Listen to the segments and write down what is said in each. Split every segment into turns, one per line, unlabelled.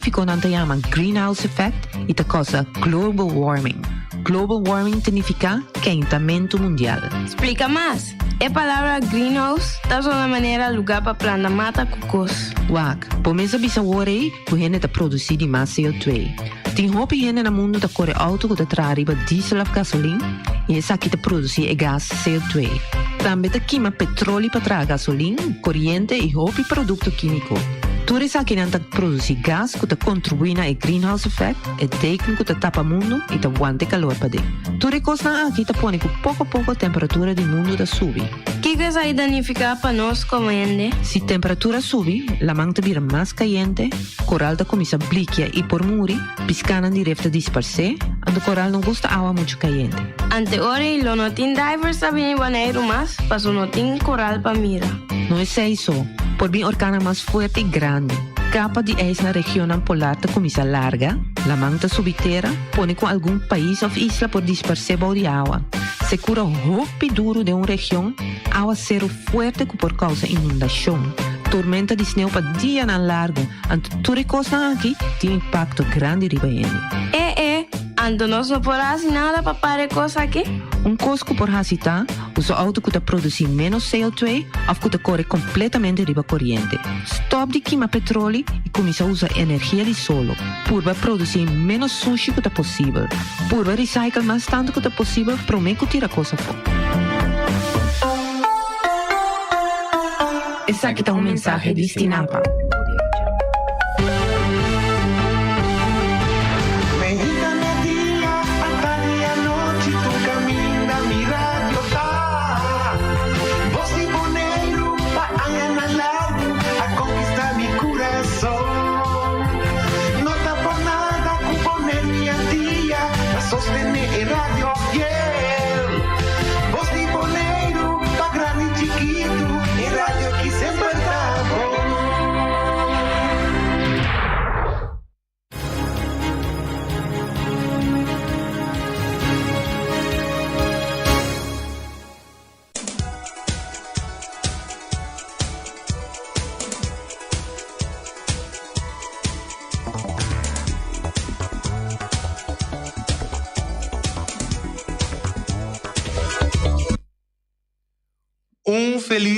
científico não chama greenhouse effect e ta cosa global warming. Global warming significa esquentamento mundial.
Explica mais. A palavra greenhouse é uma maneira lugar para plantar mata cocos.
Wak, pomesa bisa worry ku hene ta produzir mais CO2. Tem hopi hene na mundo ta corre auto que ta riba diesel of gasolina e essa que ta produzir gas CO2. Também ta queima petróleo para trazer gasolina, corrente e hopi produto químico. Tudo isso que não produz gás que contribui na greenhouse effect é técnico que tapa mundo e aguanta calor para dentro. Tudo isso aqui põe que pouco a pouco a temperatura do mundo sube.
O que é isso danificar para nós como gente?
Se a temperatura sube, a manta vira mais quente, coral começa a bliquear e por muri, piscando direto a dispersar, e o coral não gosta de água muito quente.
Ante ora, lo não tem divers sabem banheiro mais, mas não tem coral para mira.
Não é isso. Por bem orcana mais forte e grande. Capa de eis na região polar ta começa larga, la manta subterra põe com algum país ou isla por dispersar de água. Se cura hopi duro de uma região, água zero forte por causa inundação. Tormenta de sneeuw para dia na largo, ante tudo coisa aqui tem impacto grande riba ele.
Ando nós não podemos nada para parar coisa aqui?
Cosco por hasita, usa auto que produz menos CO2 ou que corre completamente riba corrente. Stop de queimar petróleo e começa a usar energia de solo. Purba produzir menos sushi que possível. Purba recycle mais tanto que possível, promete que tira coisa fora. Essa aqui tá mensagem destinado.
Sostener Radio Fiel. Voz de boleiro, pa grande e chiquito, e rádio que sempre tá bom.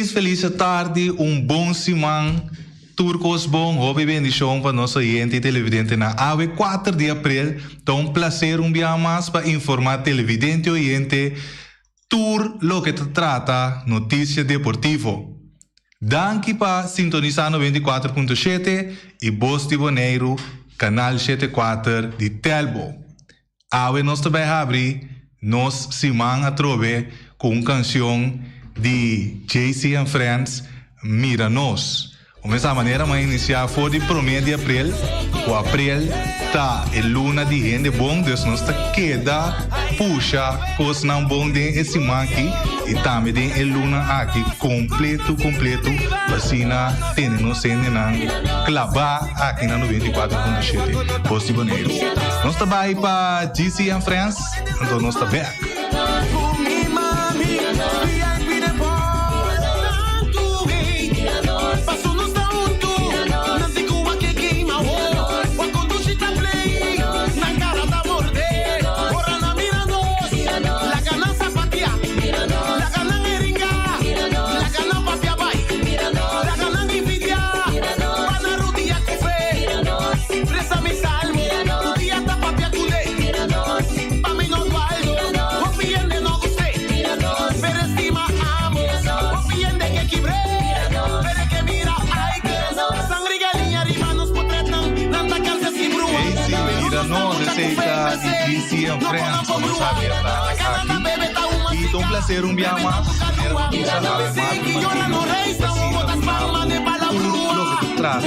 Feliz tarde, bom semana, turcos bom, hobby bendição para nosso gente e televidente na AVE 4 de abril. Então, prazer dia mais para informar televidente e gente tour lo que trata notícia deportivo. Danke para sintonizar 94.7 e Voz de Bonaire, canal 74 de Telbo. AVE nós também abre nos semana a trove com uma canção de JC and Friends, Mira-nos. Dessa maneira, vamos iniciar foi de 1 de abril. O abril tá a luna de gente bom, Deus nos queda, puxa, coisa não bom de esse aqui. E também tem a luna aqui completo. Vacina, tem no sendo na clavar aqui na 94.7, Posto Bonaire. Nós trabalhamos para JC and Friends, então nós estamos back. Receita de DC and Friends, como sabe, está aqui. E um prazer dia mais. Tudo que trata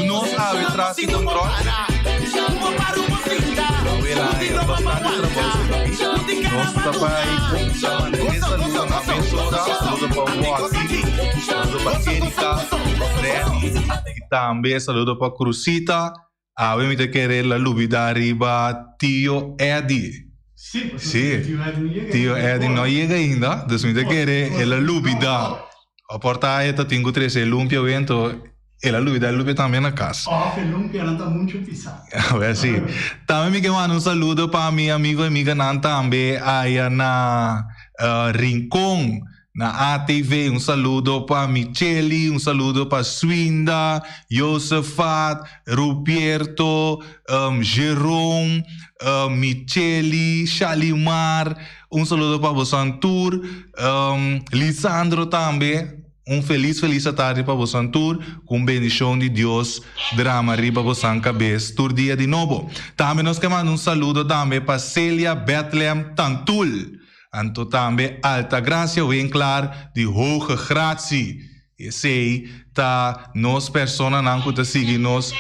nós sabe traz controle. Nós trabalhamos nessa luta na abençoada, saludo para o Joaquim, saludo para a Kênica, Reni, e também saludo para a Cruzita, a mim te querer la lubida arriba, tio Eddie.
Sim, porque
Sim. Tio Edwin não chega ainda, dus me querer ela lubida. A porta é tá tingo 13 lumpia vento, ela lubida também na casa.
Lumpia não tá muito pisado.
Sì. Também me quero um saludo para meu amigo e amiga nan também aí na Rincón, na ATV, saludo para Micheli, saludo para Swinda, Josefat, Ruperto, Jerome, Micheli, Shalimar, saludo para Bosantur, Lisandro também. Feliz tarde para você, com bendição de Deus, drama riba você cabeça, tur dia de novo. Também nós queremos saludo também para Celia Bethlehem Tantul, anto também alta graça, bem claro, de hoge gratie. E sei, tá, nós pessoas não que seguem nós,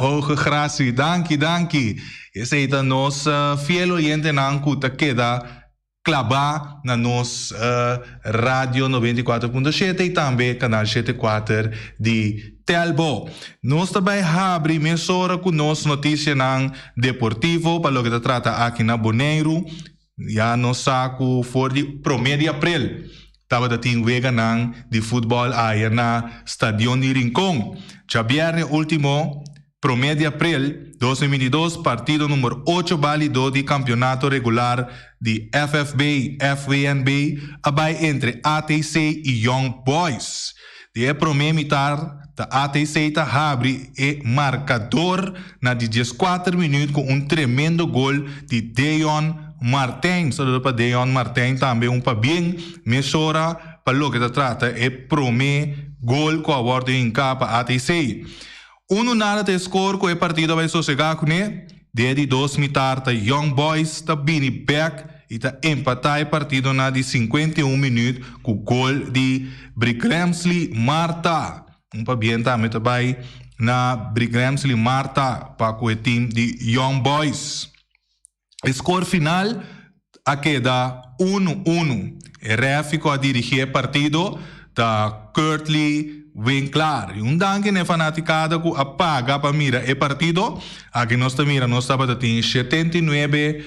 hoge gratie, danke. E sei, tá, nós fiel oyente não que queda clavar na nossa rádio 94.7 e também canal 74 de Telbo. Nós também abrimos emissora com nossa notícia na Deportivo, para o que se trata aqui na Bonaire. Já nós saco for de 1 de abril. Estava da team vega de futebol aí na Estadio de Rincón. Já viernes último, 1 de abril 2022, partido número 8 válido de campeonato regular de FFB, FVNB, abai entre ATC e Young Boys. De primeira metade, da ATC abre e marcador na 14 minutos com tremendo gol de Deon Martin. Saludo para Deon Martin, também para bem, mesura para o que se trata, é primeiro gol com a borda em capa ATC. Nada de score com o partido vai sossegar com ele. Desde 2 metade, Young Boys está bini back e está empatar o partido na de 51 minutos com o gol de Brigramsley Marta. Para bem também na Brigramsley Marta para o time de Young Boys. O score final a queda 1-1. O ref ficou a dirigir o partido da Curtly Winkler. Danke ne fanaticada que apaga para mira e partido. Aqui nós estamos tem 79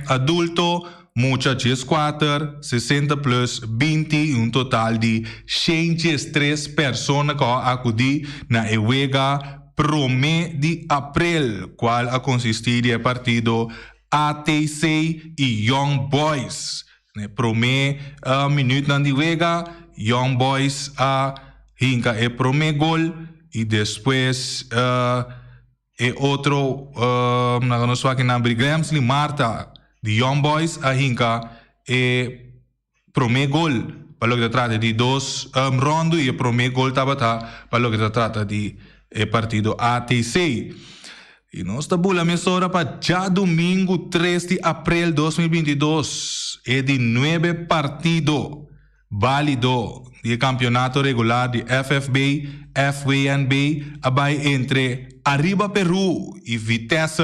adultos, muchachos 4, 60 plus 20, total de 103 pessoas que acudi na Ewega 1 de abril, qual a consistir o partido ATC e Young Boys. Ne primeiro minuto na Ewega, Young Boys hinca o primeiro gol e depois outro nós aqui na Brigramsley Marta de Young Boys hinca o primeiro gol para o que se trata de 2 rondos e o primeiro gol estava para o que se trata de partido ATC. E nós estamos a mesura para já domingo 3 de abril de 2022 é de 9 partidos válido de campeonato regular de FFB, FVNB, abai entre Arriba Peru e Vitesse.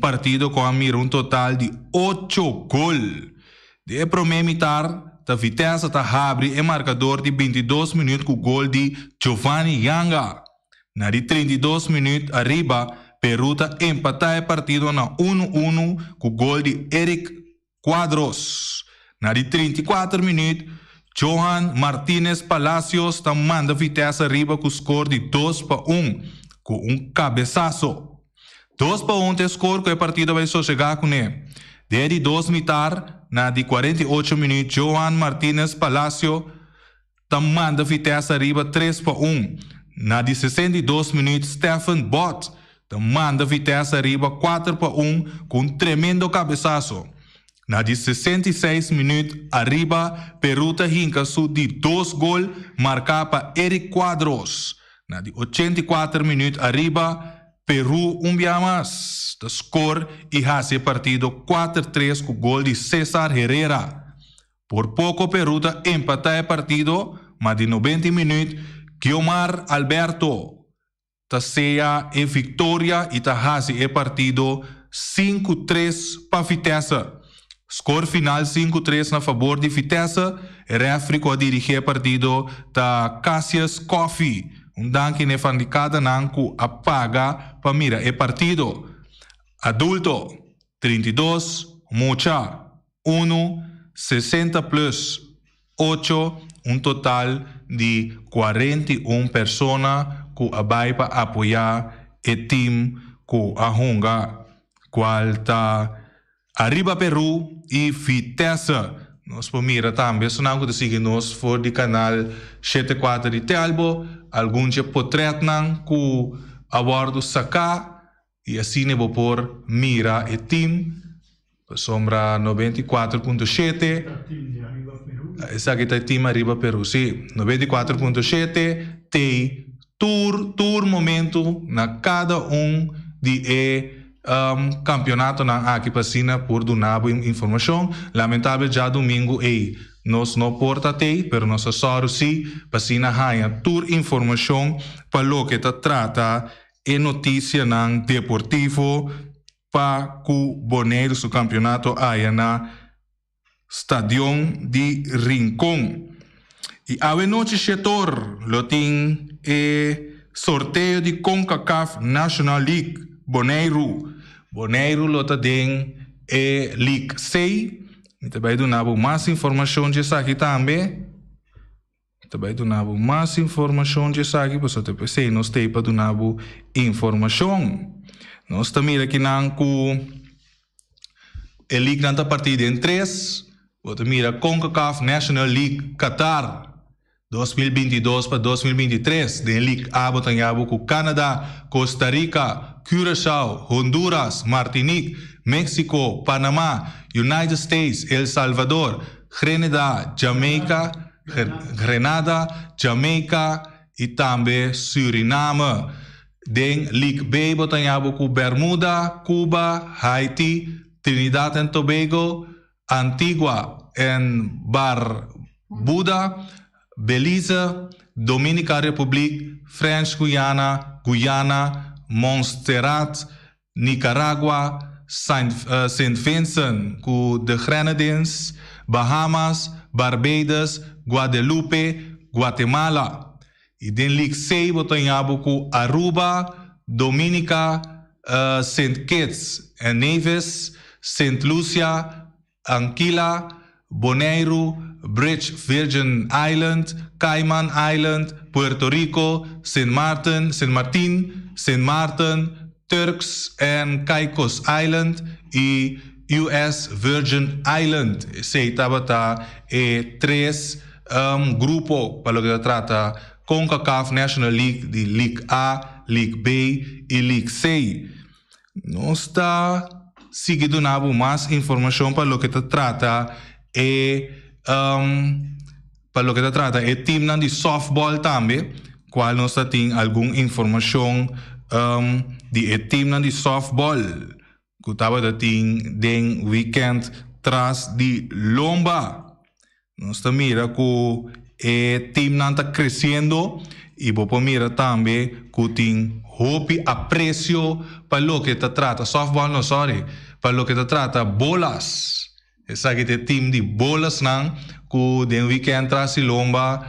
Partido com a total de 8 gols. De primeira metade, a Vitesse abre o marcador de 22 minutos com o gol de Giovanni Yanga. Na de 32 minutos, Arriba Peru empata o partido na 1-1 com o gol de Eric Quadros. Na de 34 minutos, Johan Martínez Palacios manda Vitesse arriba com o score de 2-1 com cabeçaço. 2-1 é score que o partido vai sossegar com ele. Desde 2 metade, na de 48 minutos, Johan Martínez Palacios manda Vitesse arriba 3-1. Na de 62 minutos, Stefan Bott manda Vitesse arriba 4-1 com tremendo cabeçaço. Na de 66 minutos, Arriba Peru hinca de 2 gols marcado para Eric Quadros. Na de 84 minutos, Arriba Peru dia mais. O score e hace partido 4-3 com o gol de César Herrera. Por pouco Peru empata o partido, mas de 90 minutos, Guiomar Alberto seja a vitória e hace o partido 5-3 para Vitesse. Score final 5-3 na favor de Vitesse. Refri a dirigir o partido da Cassius Coffee. Danke ne fanicada nanku apaga para mira o partido. Adulto, 32, mucha, 1, 60 plus 8, un total de 41 personas que vai para apoiar el team que ahunga, qual está Arriba Peru e Vitesse. Nós podemos também, se não conseguir nos for do canal 74 de Telbo, algum dia potretnan que a bordo sacar e assim vou por mira e team sombra 94.7. Essa aqui está team Arriba Peru, sim, 94.7 tem tour momento na cada de campeonato na aqui passina por donar informação. Lamentável já domingo nós não porta pero nós só sim passina haia tour informação para lo que trata e notícia nan deportivo para que Bonaire su campeonato haia na Stadion de Rincón. E a noite setor lo tem sorteio de CONCACAF National League Bonaire lo tem League 6. Também donava mais informação de aqui também. Também donava mais informação de aqui, porque você pensei nós tem para donar informação. Nós também aqui não que a League não está partida em 3. Você mira CONCACAF National League Qatar 2022 para 2023. De League A botanhabo com Canadá, Costa Rica, Curaçao, Honduras, Martinique, México, Panamá, United States, El Salvador, Grenada, Jamaica e também Suriname. Den League B botanhabo com Bermuda, Cuba, Haiti, Trinidad and Tobago, Antigua and Barbuda, Belize, Dominican Republic, French Guiana, Montserrat, Nicaragua, Saint Vincent, the Grenadines, Bahamas, Barbados, Guadalupe, Guatemala. E den League 6 botanhabo com Aruba, Dominica, St. Kitts and Nevis, St. Lucia, Anquila, Bonaire, British Virgin Island, Cayman Island, Puerto Rico, St. Martin, Turks and Caicos Island e US Virgin Island. Se tabata tres grupos para lo que se trata CONCACAF National League de League A, League B e League C. Nós está seguindo mais informação para lo que se trata para lo que se trata é time de softball também, qual nós tem alguma informação de time de softball que estava den weekend tras de Lomba. Nós mira que o time está crescendo e vou mira também que tem hope aprecio para lo que se trata softball para lo que se trata bolas. Essa aqui é time de bolas que den weekend tras de Lomba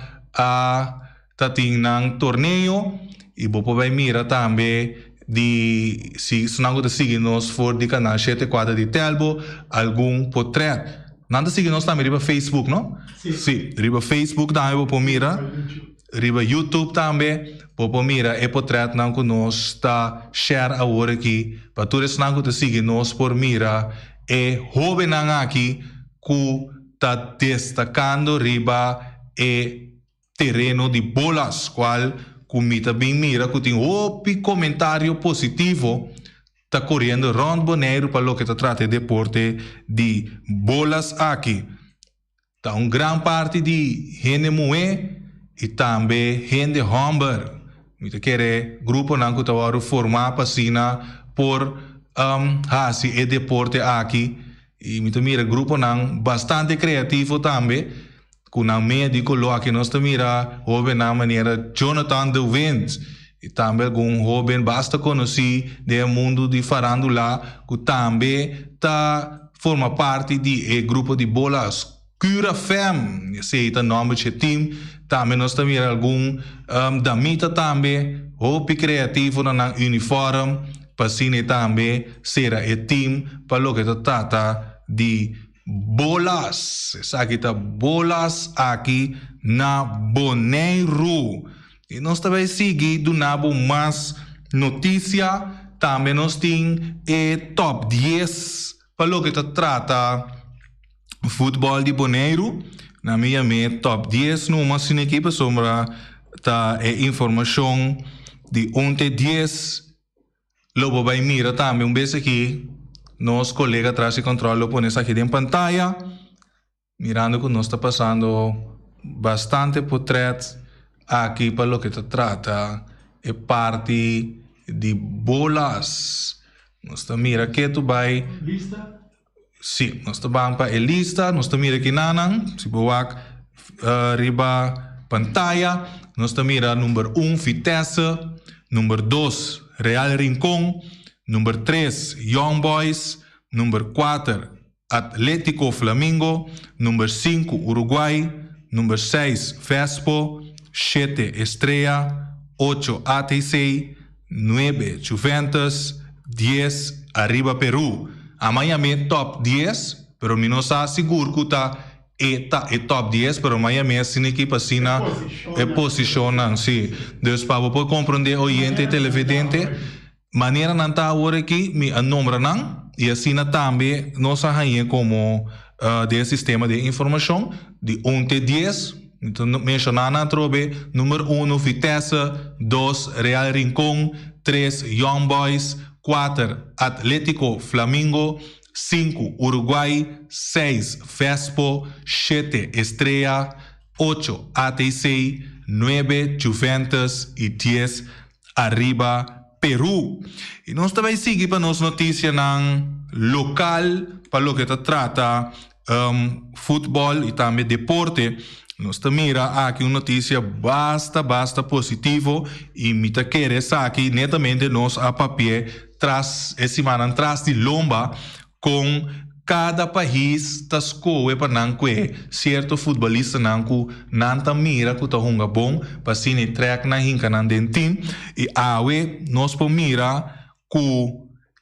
tem torneio e vou mira também de se não está seguindo nós for de canal 74 de Telbo algum portrait. Não está seguindo nós também riba Facebook, não? Sim. Riba Facebook também vou mira. Riba YouTube também vou mira e portrait não que nós está share agora aqui para todos não que está seguindo nós por mira e jovem aqui que está destacando riba e terreno de bolas qual comita bem mira que tem comentário positivo está correndo round Bonaire para lo que se trata de deporte de bolas aqui. Está uma grande parte de gente mulher e também gente homem. Mita quer grupo não que está formar passina por hasi e deporte aqui e mita mira grupo não bastante criativo também. Com um médico lá que nós mira jovem na maneira Jonathan De Wind e também um jovem basta conhecer do mundo de farandula que também forma parte de grupo de bolas Cura Fem esse é o nome do time também nós mira algum damita também hope criativo na uniforme Pasine também será o time para lo que trata de bolas. Essa aqui tá bolas aqui na Bonaire. E nós também seguir do nabo mais notícia. Também nós temos o top 10 para lo que trata futebol de Bonaire. Na minha top 10 numa sin equipa sombra tá informação de ontem 10. Lobo vai mira também vez aqui. Nos colega atrás de controle lo pones aqui em pantalla. Mirando que nos está passando bastante portrait aqui para lo que te trata é parte de bolas. Nos está mira que tu vai
Lista?
sim, nós estamos para a lista, nós estamos aqui nanang, se boak riba pantalla, nós estamos número 1 Vitesse, número 2 Real Rincón, número 3 Young Boys, número 4 Atlético Flamengo, número 5 Uruguay, número 6 Vespo, 7 Estrella, 8 ATC, 9 Juventus, 10 Arriba Peru. Amanhã é top 10, pero eu não sei seguro que é top 10, pero amanhã é assim equipa assim é posicionam, sim. Então para você compreender oyente e televidente, maneira não está agora aqui, me a número não, e assim também nós aí como de sistema de informação de 1 até 10. Então mencionando trobe número 1 Vitesse, 2 Real Rincón, 3 Young Boys, 4 Atlético Flamengo, 5 Uruguay, 6 Vespo, 7 Estrella, 8 ATC, 9 Juventus e 10 Arriba Peru. E nós também seguimos para nossa notícia local, para o que trata futebol e também deporte. Nós mira aqui uma notícia basta positivo e me tá querer aqui netamente nós a papel tras semana atrás de lomba com cada país tas coe para não que certo futebolista não que não tá mira que tá hunga bom para cine track na hinca não dentin e awe nós po mira que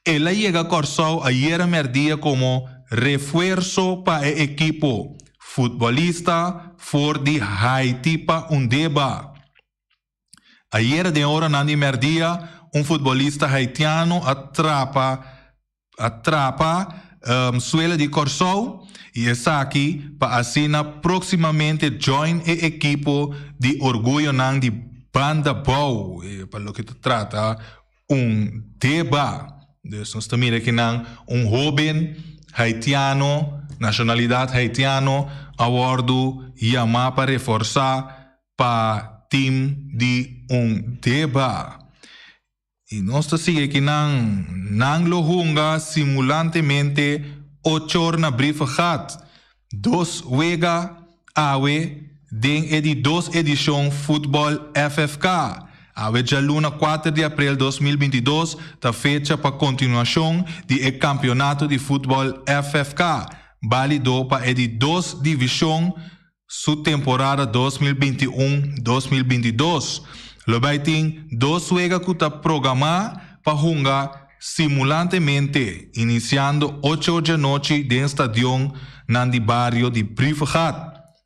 ela chega Corsau ayer merdia como refuerzo para o equipo futebolista for de Haiti para deba. Ayer de hora na merdia futebolista haitiano atrapa Suela de Corsau e está aqui para assina proximamente join o equipo de orgulho nang de Banda Bau. Para lo que trata deba. Nós estamos aqui jovem haitiano, nacionalidade haitiano, abordo chamar para reforçar para time de deba. E nós estamos aqui nang lohunga simulantemente 8 horas na brief gehad. 2 wega awe den edi 2 edição futebol FFK. Awe já luna 4 de abril 2022 da fecha para continuação do campeonato de futebol FFK. Válido para edi 2 divisão su temporada 2021-2022. Lobay ting 2 juega que está programado para jugar simulantemente, iniciando 8 de noche de estadio nandi barrio de Briefgat.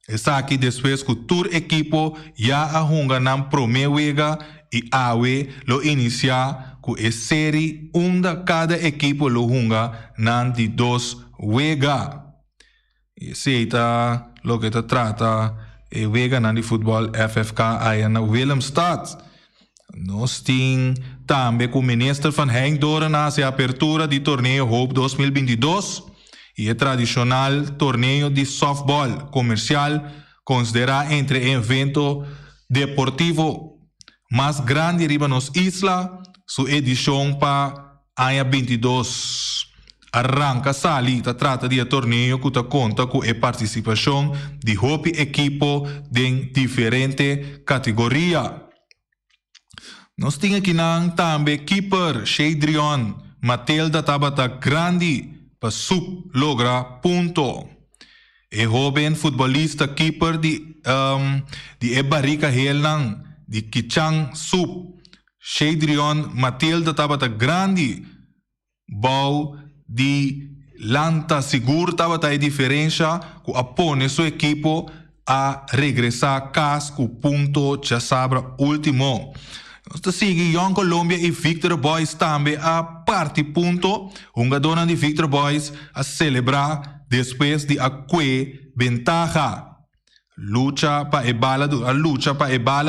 Está aqui depois que o equipo já a jugar na primeira juega e awe lo inicia com a série onde cada equipo lo juega nandi 2 juega. E seita lo que te trata e wega na di futebol FFK aí na Willemstad. Nós temos também com o ministro van Henk Doren na apertura do torneio Hope 2022 e o tradicional torneio de softball comercial considerado entre evento deportivo mais grande riba nos isla, sua edição para ano 22. Arranca sali, trata de torneio que conta com a participação de hope equipo de diferente categoria. Nós temos aqui também keeper Shadrion Matilda Tabata Grandi para sub logra ponto. E jovem futebolista keeper de Ebarica Helnang de Kichang sub Shadrion Matilda tabata grande bau di Lanta Sigur tabata a diferença que apone seu equipo a regressar a casa com ponto já sabra último. Nós sigue Young Colombia e Victor Boys também a parte ponto. Dona de Victor Boys a celebrar depois de acque ventaja. Lucha para ebala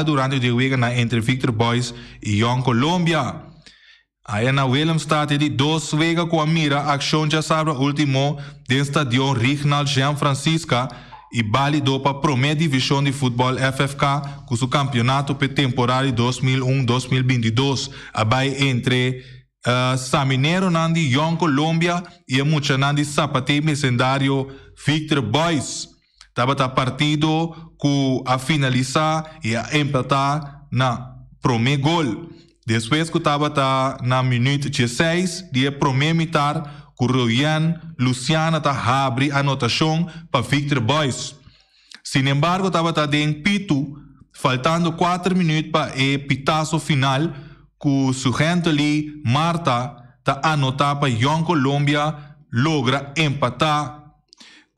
durante o week entre Victor Boys e Young Colombia. Aí na Willemstad de 2 weeks com a mira ação já sabra último do estadio Regional Jean Francisca e válido para a primeira divisão de futebol FFK com o campeonato para temporada 2001-2022 abai entre Saminero Nandi Young Colombia e a mucha Nandi Zapate Mercenario Victor Boys. Tava partido que a finalizar e a empatar na primeiro gol. Depois que estava na minuto 16 de primeiro mitad que Ryan Luciana abre a anotação para Victor Boys. Sin embargo, estava em pito, faltando 4 minutos para o pitazo final que su gente ali, Marta, anotar para Young Colombia logra empatar.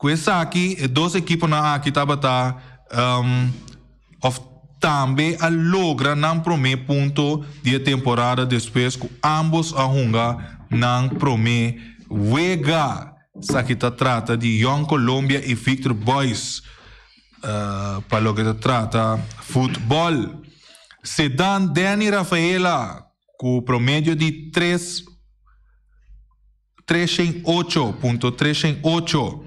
Questa aqui, 2 equipos na aqui também a logra na primeiro ponto de temporada depois que ambos a hunga na primeiro wega. Isso aqui trata de Young Colombia e Victor Boys para o que trata futebol. Sedan Dani Rafaela com promédio de 3.8.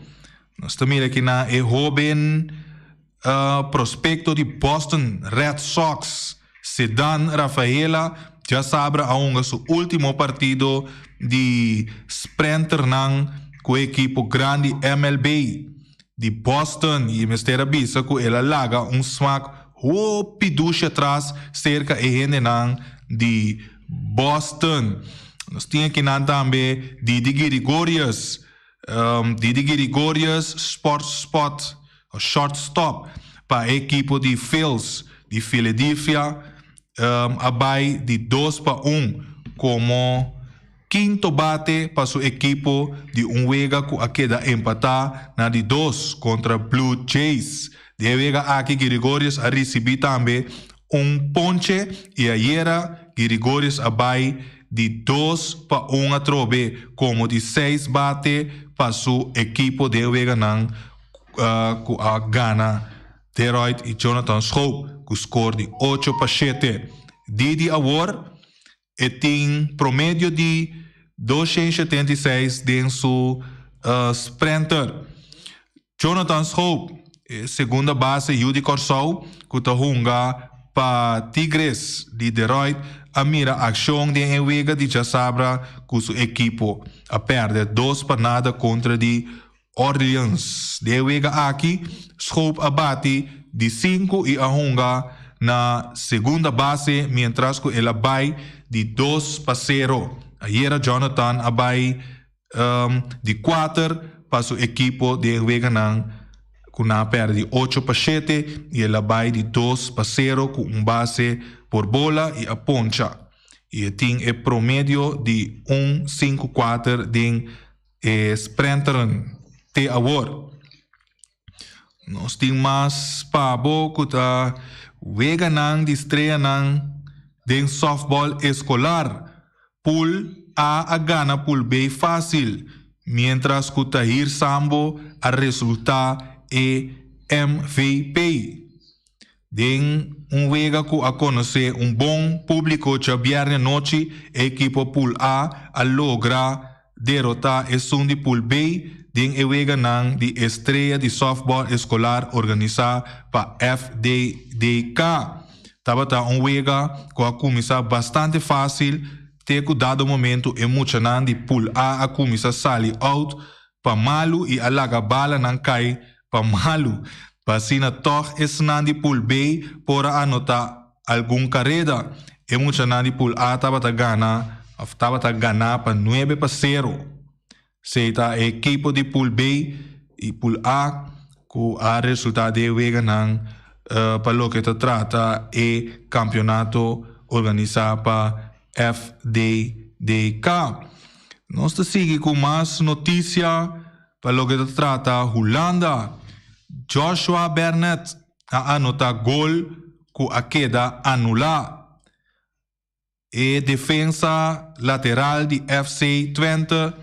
Nós estamos aqui na jovem prospecto de Boston Red Sox, Sedan Rafaela, já sabe aonde seu último partido de sprinter com a equipe grande MLB de Boston e Mr. Bisa que ela laga smack piduche atrás cerca de Boston. Nós tínhamos aqui também Didi Gregorius, shortstop para a equipe de Phils de Filadélfia, abai de 2-1 como quinto bate para sua equipe de wega que a queda empatar na de 2 contra Blue Jays. De wega aqui Gregorius a receber também ponche e ayer Gregorius abai de 2-1 a trobe como de 6 bate para sua equipe de wega com a Ghana, Detroit e Jonathan Schoop, com score de 8-7. Didi Award tem promédio de 276 em seu sprinter. Jonathan Schoop, segunda base, Yudi Corsau, que está hunga para Tigres de Detroit, a mira ação de enwega de Jasabra com sua equipe, a perder 2-0 contra de Orleans. De wega aqui, Schoop abate de 5 e a hunga na segunda base, mientras que ela vai de 2-0. Ayer Jonathan abai de 4 para sua equipe de wega com na perde 8-7 e ela vai de 2-0 com base por bola e a poncha. E tem o promédio de 1.54 de sprinter. Award. Nós temos mais pabo que está wega de estreia de softball escolar. Pool A gana pool B fácil, mientras que Tahir Sambo a resultar é MVP. Den wega que a conhecer bom público já viernes noite, a equipe Pool A logra derrotar o som de Pool B. Den ewega de estreia de softball escolar organizada para FDDK. Tava wega que a começar bastante fácil, ter que dado momento e muita de pool A começar sair out para malu e alaga bala cai para malu. Para sina toch es de pool B por anotar algum carrera. E muita de pool A tava gana para 9-0. Seita a equipe de pool B e pool A com a resultado de wega para o que trata e campeonato organizada para FDDK. Nós seguimos com mais notícia para o que trata Holanda. Joshua Barnett a anotar gol com a queda anulada. E defesa lateral de FC Twente,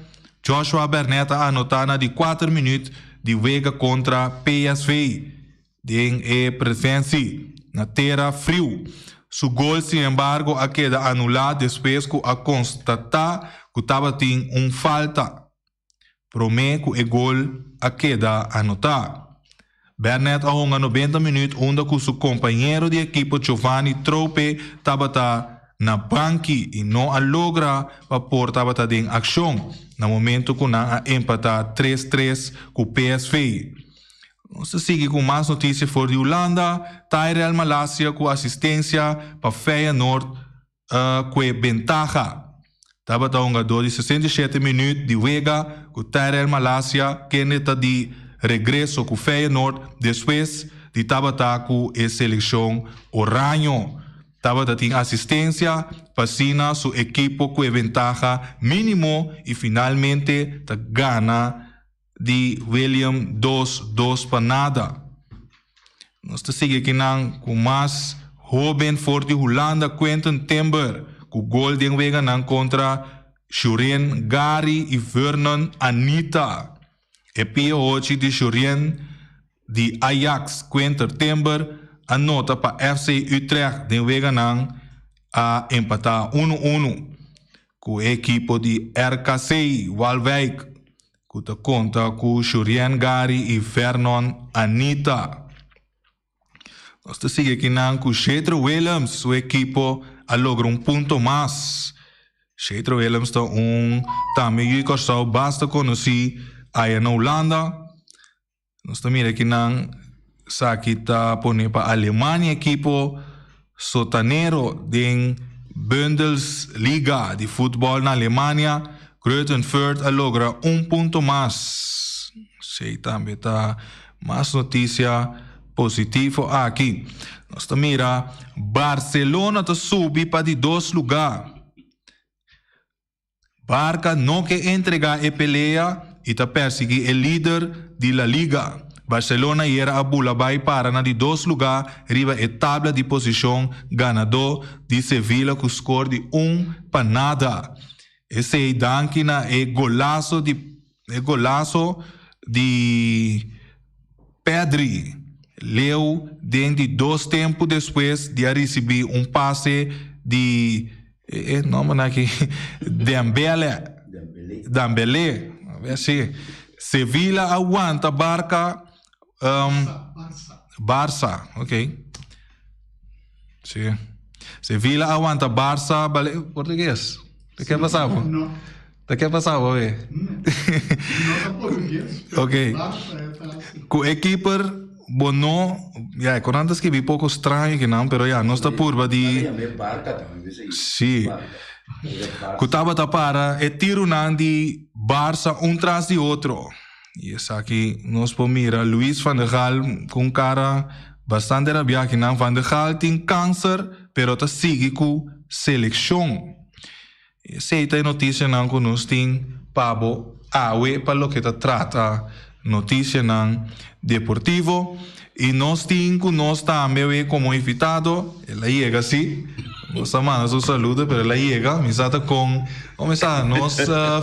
Joshua Barnett a anotar na de 4 minutos de vega contra PSV. Em presença na terra frio. Su gol, sin embargo, a queda anulado depois que a constatar que estava tendo falta. Promete que o gol a queda anotado. Barnett a 90 minutos, onde com seu companheiro de equipo Giovanni Trope estava na banque e não a logra para pôr estava em ação. No momento que a empatar 3-3 com o PSV. Nós seguimos com mais notícias fora de Holanda. Tyrell Malacia com assistência para Feyenoord com ventaja. Estava a um jogador de 67 minutos de vega com Tyrell Malacia que está de regresso com Feyenoord depois de estava com a seleção Oranho. Estava a ter assistência para assinar sua equipo com ventaja mínimo e finalmente gana de William 2 para nada. Nós seguimos aqui com mais jovem forte de Holanda, Quentin Timber, com gol de vega contra Shurien Gary e Vernon Anita. E pia hoje de Shurien de Ajax, Quentin Timber, anota para FC Utrecht, de vega a empatar 1-1 com a equipe de RKC Waalwijk. Que conta com Shurien Gary e Vernon Anita. Nós seguimos aqui com Shater Williams, sua equipe a logra ponto mais. Shater Williams também que basta conhecer aí na Holanda. Nós também aqui está pondo para a Alemanha equipe sotanero de Bundesliga de futebol na Alemanha. Greutenfurt a logra ponto mais. Sei também está mais notícia positiva aqui. Nós mira Barcelona está subir para de 2 lugares. Barca não quer entregar a pelea e está perseguir o líder de la Liga. Barcelona era a bula vai para na de 2 lugares, riba a tabla de posição ganador de Sevilla com score de 1 para nada. Esse danke na golaço de Pedri. Leu dentro de 2 tempos depois de receber passe de nome aqui Dembélé. Assim, Sevilla aguanta Barca Barça, ok. Sim. Sevilla aguanta Barça, português. ¿De qué pasaba?
No.
¿De qué pasaba, güey?
No português.
Ok. Com o equiper, bueno, ya, con antes que vi poco extraño que não, pero ya, no está purba de... Sí. Que estava para, e tiro nan de Barça tras de outro. E essa aqui, nós podemos mirar, Luis van der Gaal, com cara bastante rabia que não, Van der Gaal tem câncer, pero está sigue com seleção. Essa é a notícia não que nós temos Pablo Awe para o que trata notícia não deportivo e nós temos também como invitado ela chega assim nossa mãe sua saúde pero ela chega me está com nós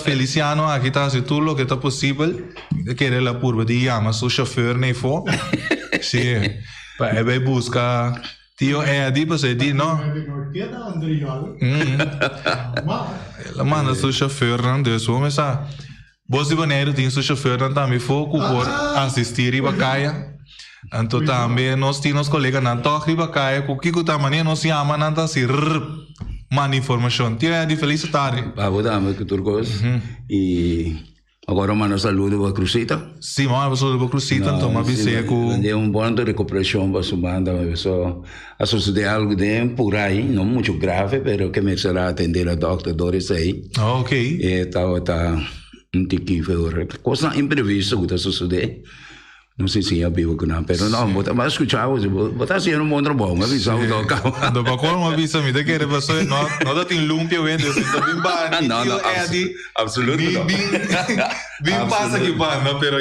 Feliciano aqui está se tudo o que está possível de querer a curva de chama seu chofer nem for sim para vai buscar Tio Eddie, você diz, não? Ela manda seu chofer, não? Deus, vamos começar. Você boneiro tem seu chofer, não? Também foi por assistir e bacaia. Então também nós temos colegas não toque e bacaia. O que está maneiro nós chama não está assim. Manda informação. Tio Eddie, feliz tarde.
Boa tarde, que turcos. E agora mando saludo para Cruzita.
Sim, mando saludo para Cruzita. Então, uma visita com...
É bom de recuperação para sua banda. A suceder algo de por aí, não muito grave, mas que me será atender a Dr. Doris aí.
Ok.
E está um tiquinho, coisa imprevista que está sucedendo. Non si sia vivo con una, però no, ma ascoltavo, ma sia un mondo buono, mi sa un po'.
Dopo quello mi avvisa mi che persone no dati in lumpio vende sento bimbani
No, assolutamente.
Bim passa che vanno però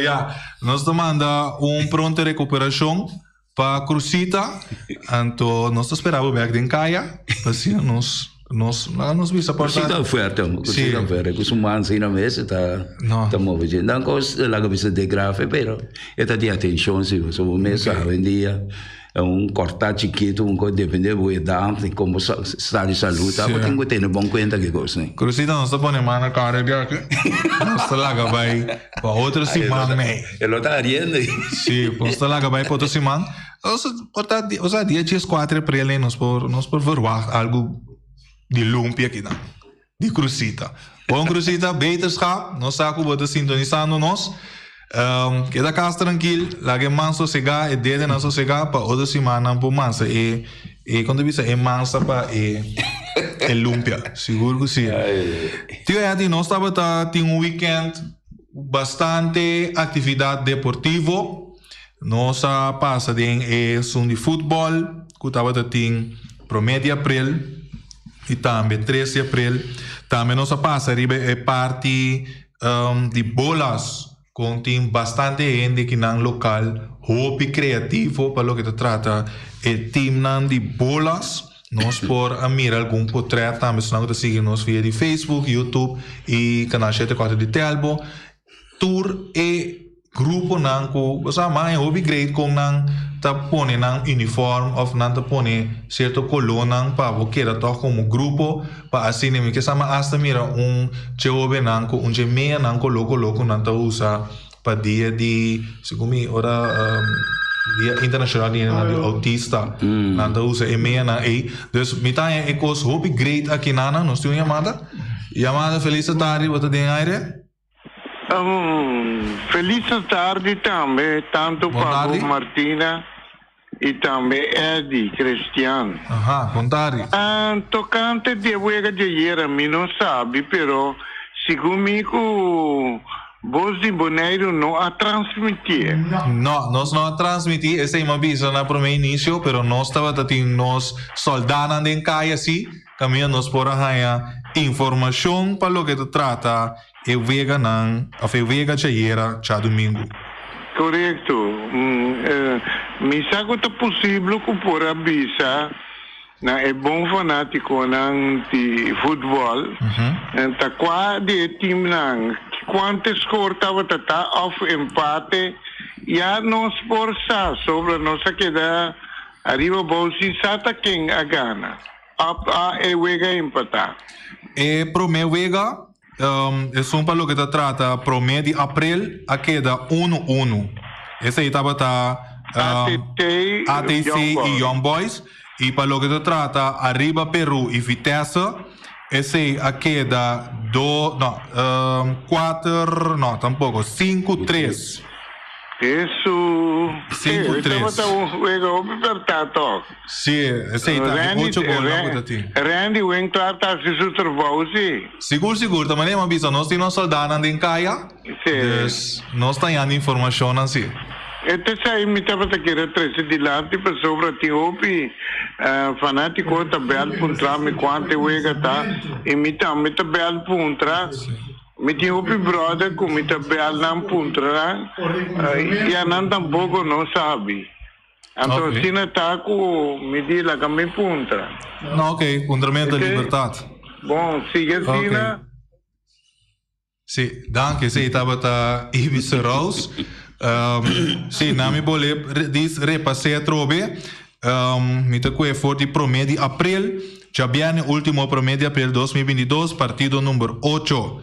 nos domanda un pronta recuperazione pa Cruzita anto nos speravo back in Caia così nos visa portare
così da fuerte questo man in mese sta muovendo non cosa la capisce de grave però e ta di attenzione sì so messa in dia un corta chiquito un co dipende voi da come sta di salute ma tengo tenere buon conta che cosa
Cruzita non sta pone mano cara che non sta là che vai pa altro si man me
e lo sta riendo
sì posto là che vai poto si man osa 10-4 aprile nos por verwacht algo di lumpia aqui dan di Cruzita bom Cruzita beterschap nos saco bota sintonizando nos que da casa tranquilo la que man sossegar e dede na sossegar pa outra semana po mansa e quando bisa é mansa pa e lumpia seguro que sim tio é nós estava tinha um weekend bastante atividade deportivo nós passa de de futebol que estava tinha promedio april e também 13 de abril também nós passa ribe parte de bolas com tem bastante gente que não local hobby criativo para lo que te trata e team nan de bolas nós por mirar algum portrait também se não te seguir nos via de Facebook, YouTube e canal 74 de Telbo tour e grupo nan ko basta mais hobby great com nan ta pone nan uniform of nan ta pone certo color nan pa queda to como grupo pa assim nem que sama hasta mira cheobe nan ko meia nan ko loco nan ta usa pa dia de segundo ora dia internacional de autista nan ta usa meia na dus mita é cos hobby great aqui nana nós temos chamada feliz tarde bota de aire
feliz tarde também, tanto para Martina e também Eddie Cristiano.
Bom tarde.
Tocante de Uega de Iera, me não sabe, pero segundo me o Voz de Boneiro não a transmitir.
Não, nós não a transmitir, essa é uma visão na primeiro início, pero nós estava tendo nós soldados em caia assim, caminhando nós por a informação para o que se trata e vega não, a vega cheira já domingo.
Correto. Me sabe que é possível que por avisa na é bom fanático não de futebol. Então qual de time não quanto score estava tá off empate já nós força sobre nossa queda arriba bolsi sata quem a gana. A vega empatar.
E pro me vega é um palo que te trata promedio de abril a queda 1-1. Esse aí estava ATC e Young Boys. E para lo que te trata arriba Peru e Vitesse, esse aí a queda 4, não, tampouco, 5-3.
Isso.
5-3. Sim, esse aí está 8 gols.
Randy vem tratar se sustervou, sim.
Seguro, também uma visa, nós temos soldado em caia. Sim. Nós temos informação assim.
Este sai mi estava a querer trazer de lá, tipo, sobre a Tiopi, fanático, tabel, puntra, me quanto eu ia tá, e me tabel, puntra, me Tiopi brother, com me tabel, não puntra, e a não tampouco não sabe. Então, assim, tá com, me diz lá que me puntra.
Não, ok, puntamento de liberdade.
Bom, siga assim, né?
Sim, danke, sim, estava a Ibiza Rose. Sim, na minha bolha diz repassei a trobe. Me tocou é forte promedio de abril. Já viene último promedio de abril 2022, partido número 8.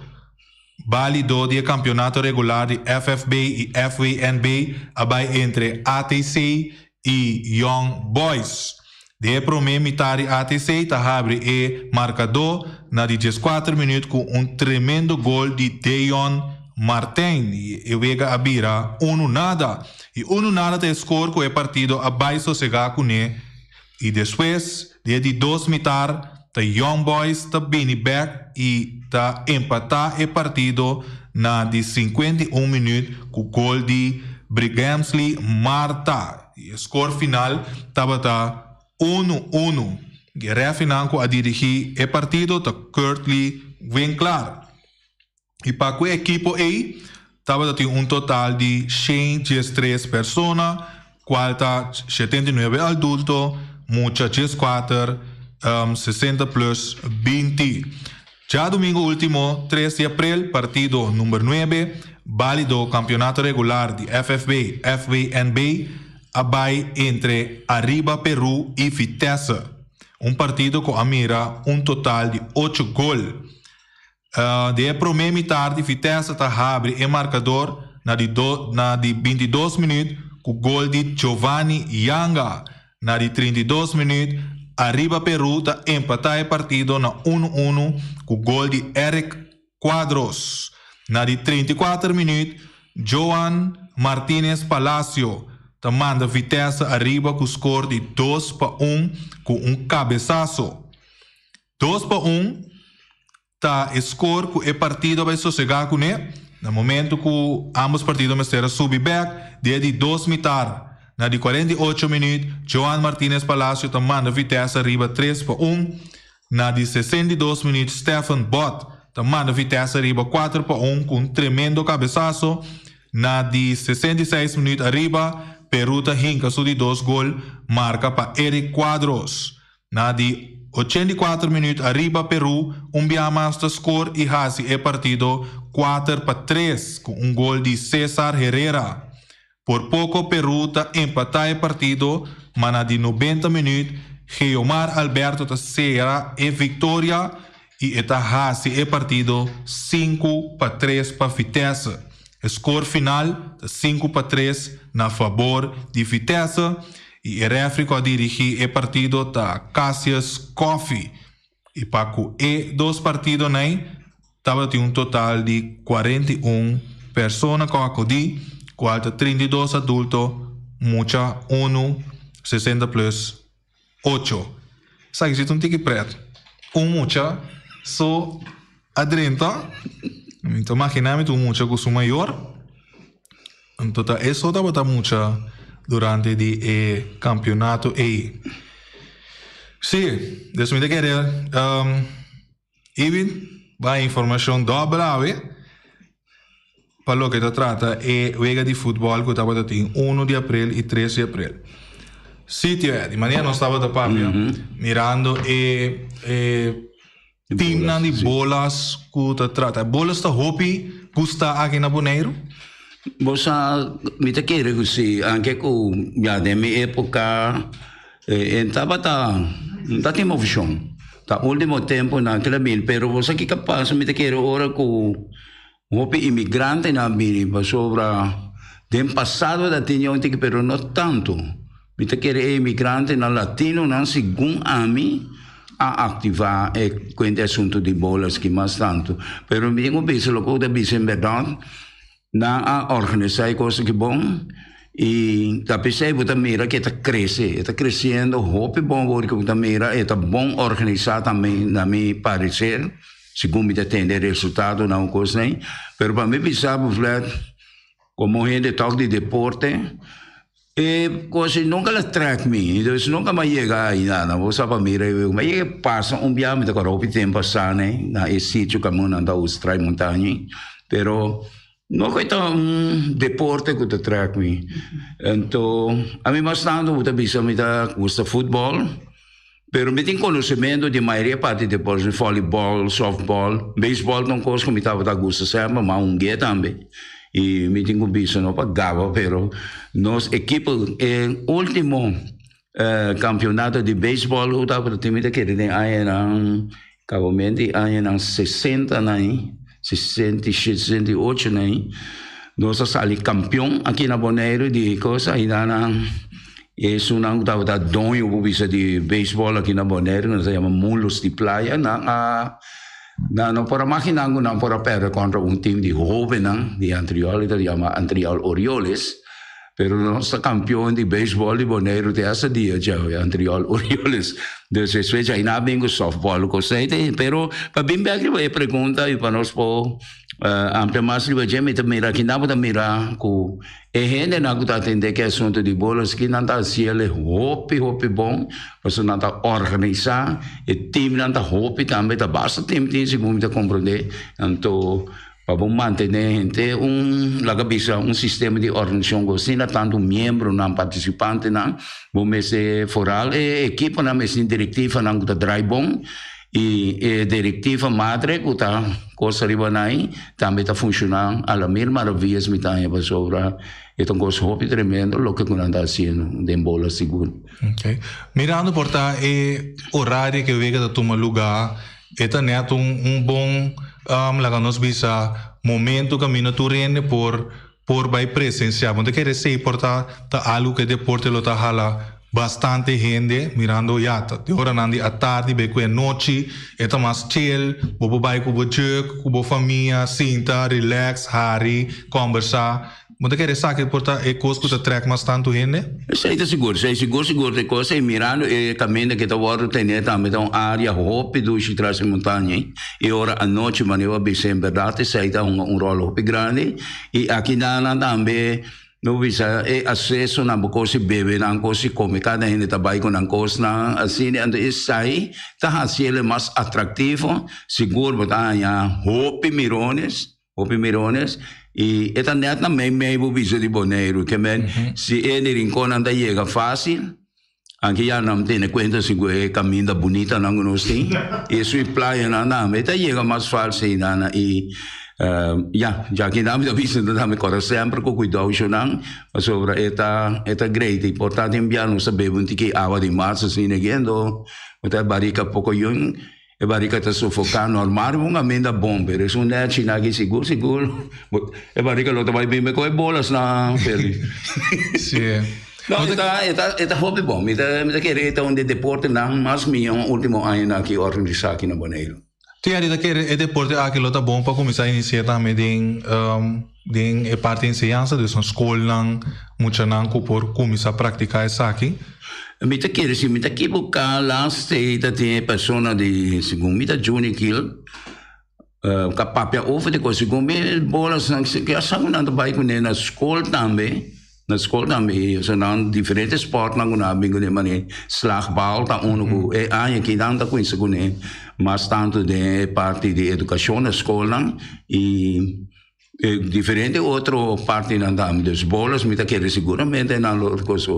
Válido de campeonato regular de FFB e FWNB, abai entre ATC e Young Boys. De promedio metade ATC, Tahabre e marcador na 14 minutos com tremendo gol de Deon Martin e Vega Abira 1-0 e 1-0 te score com o partido abaixo chegar com ele e depois de 2 metade the Young Boys tá bem back e tá empatar o partido na de 51 minutos com o gol de Brigamsli Marta. E score final estava 1-1. E final a dirigir o partido tá Kurtley Winkler. E para o equipo aí, estava total de 103 pessoas, qual tá 79 adultos, muitas 14, 60 plus 20. Já domingo último, 3 de abril, partido número 9, válido campeonato regular de FFB, FBNB, abai entre Arriba Peru e Vitesse. Partido com a mira total de 8 gols. De primeira metade, Vitesse abre o marcador na de 22 minutos com o gol de Giovanni Yanga. Na de 32 minutos, Arriba Peru empatar o partido na 1-1 com o gol de Eric Quadros. Na de 34 minutos, Joan Martínez Palacio manda Vitesse arriba com o score de 2-1 com cabeçaço. 2-1 score com o partido vai sossegar com ele. No momento que ambos partidos vão subir back, de 2 metades. Na de 48 minutos, Joan Martínez Palacio manda Vitesse arriba 3-1. Na de 62 minutos, Stefan Bott manda Vitesse arriba 4-1 com tremendo cabeçaço. Na de 66 minutos arriba, Peru hinca de 2 gols, marca para Eric Quadros. Na de 84 minutos arriba Peru, mais score e hasi o partido 4-3 com gol de César Herrera. Por pouco Peru empatar o partido, mas na de 90 minutos, Geomar Alberto será a vitória e hasi o partido 5-3 para Vitesse. Score final 5-3 na favor de Vitesse e o referee a dirigir o partido Cassius Coffey. E para que dois partidos estava total de 41 pessoas com acudi, 32 adultos, mucha 1, 60 plus 8. Sabe que um tique preto, mucha, so adrenta. Então, imaginamente, mucha cosa maior. Entonces, eso estaba mucho durante el campeonato. Sí, después de querer, va información doble, para lo que se trata, es juega de fútbol que estaba en 1 de abril y 3 de abril. Sitio, de manera no estaba de papel, mirando team de bolas que se trata. Bolas de hobby, gusta aqui na Bonaire?
Bosa, me te quero que anche com já de minha época, estava tá tem uma visão. Tá último tempo na televisão, pero você que capaz me te quero ora com hobby imigrante na minha sobre dem passado da tinha ontem que pero não tanto. Me te quero imigrante na latino na segundo ami a ativar quando assunto de bolas que mais tanto. Pero me tenho visto logo da bisa em verdade na a organizar coisas que bom e da percebo também que está crescendo, hobby bom porque também está bom organizar também na minha parecer, segundo me entender resultado não coisa nem. Pero para mim pensava como gente toca de deporte coisa nunca la track me, então nunca mais chega aí nada, vou saber mira, mas é passa dia me toca o tempo passar na esse sítio que eu ando a extrair montanha, pero não é tão deporte que te track me, então a mim bastante eu também me dá gosta futebol, pero me tem conhecimento de maioria parte de deportes, voleibol, softball, beisebol não coisa que me tava gosta sempre, mas guia também. E me tenho visto não pagava, pero nossa equipe último campeonato de beisebol eu estava time de querer aí na acabamento aí na 60 nem 68 nem nós saímos campeão aqui na Bonaire de coisa aí na isso não estava da dono o visa de beisebol aqui na Bonaire nós chama Mulos de Playa não para imaginar não para perder contra time de jovem de Antriol ele chama Antriol Orioles pero nosso campeão de beisebol de Bonaire de essa dia já Antriol Orioles desde aí na bem com softball com sei pero para bem bem que pergunta e para nós amplia mas liba je mita mira kinda puta mira ku hende na kuta atende que assunto de bolas que não tá ciele hopi bom você não tá organizar e time não tá hopi também tá basta time tem segundo tá compreender então para manter gente lagabisa sistema de organização gostina tanto membro não participante não vamos ser foral e equipe não mesmo diretiva não kuta drive bom e diretiva madre que está coisa ribanai também está funcionando a la mil maravilhas me tá para sobra então coisa hope tremendo lo que não está fazendo de bola seguro.
Okay. Mirando por tá horário que vega da toma lugar eta neto bom laga nos bisa momento caminho turene por vai presenciar onde quer ser porta tá algo que deporte lo tá hala bastante gente mirando yata. De hora nandi à tarde, beco é noite, é mais chill, bobo vai com o jug, com a família, sinta, relax, hari, conversar. Mas quer dizer que porta é coisa que track mais tanto gente?
Sei seguro de coisa e mirando e caminho que tá agora tem também uma área hope do Chitras montanha e hora à noite maneira bem sempre verdade sei tá rolo hope grande e aqui na também no bisa acesso na coisa bebe na coisa come cada gente trabalha com na coisa na assim então isso sai tá fazendo mais atrativo seguro botar ya hope mirones e esta net na meio bisa de Bonaire que se ele rincón anda chega fácil aqui já não tem conta se é caminho bonita não nos tem isso é praia não mas chega mais fácil e já que nós avisamos também corre sempre com cuidado não sobre esta great importante enviar nos sabemos que água de março assim negando até barica pouco young e barica tá sufocar normal uma amenda bomba isso não é china aqui seguro e barica lo vai bem com bolas na pele
sim
não está hobby bom me querer onde deporte não mas minha último ano aqui organizar aqui na Bonaire.
Tiari da querer é deporte aquilo tá bom para começar a iniciar também de parte de ensinança de sua escola muito não por começar a praticar isso aqui.
Me te querer se me te que buscar lá sei da tem pessoa de segundo me te Juni Kill capapia over de coisa segundo me bolas que a saguna do vai com na escola também. Na escola também, são diferentes esportes não na bingo de maneira slagbal tá único é aí que dá com isso com mas tanto de parte de educação na escola e diferente outro parte não dá das bolas me quer seguramente na coisa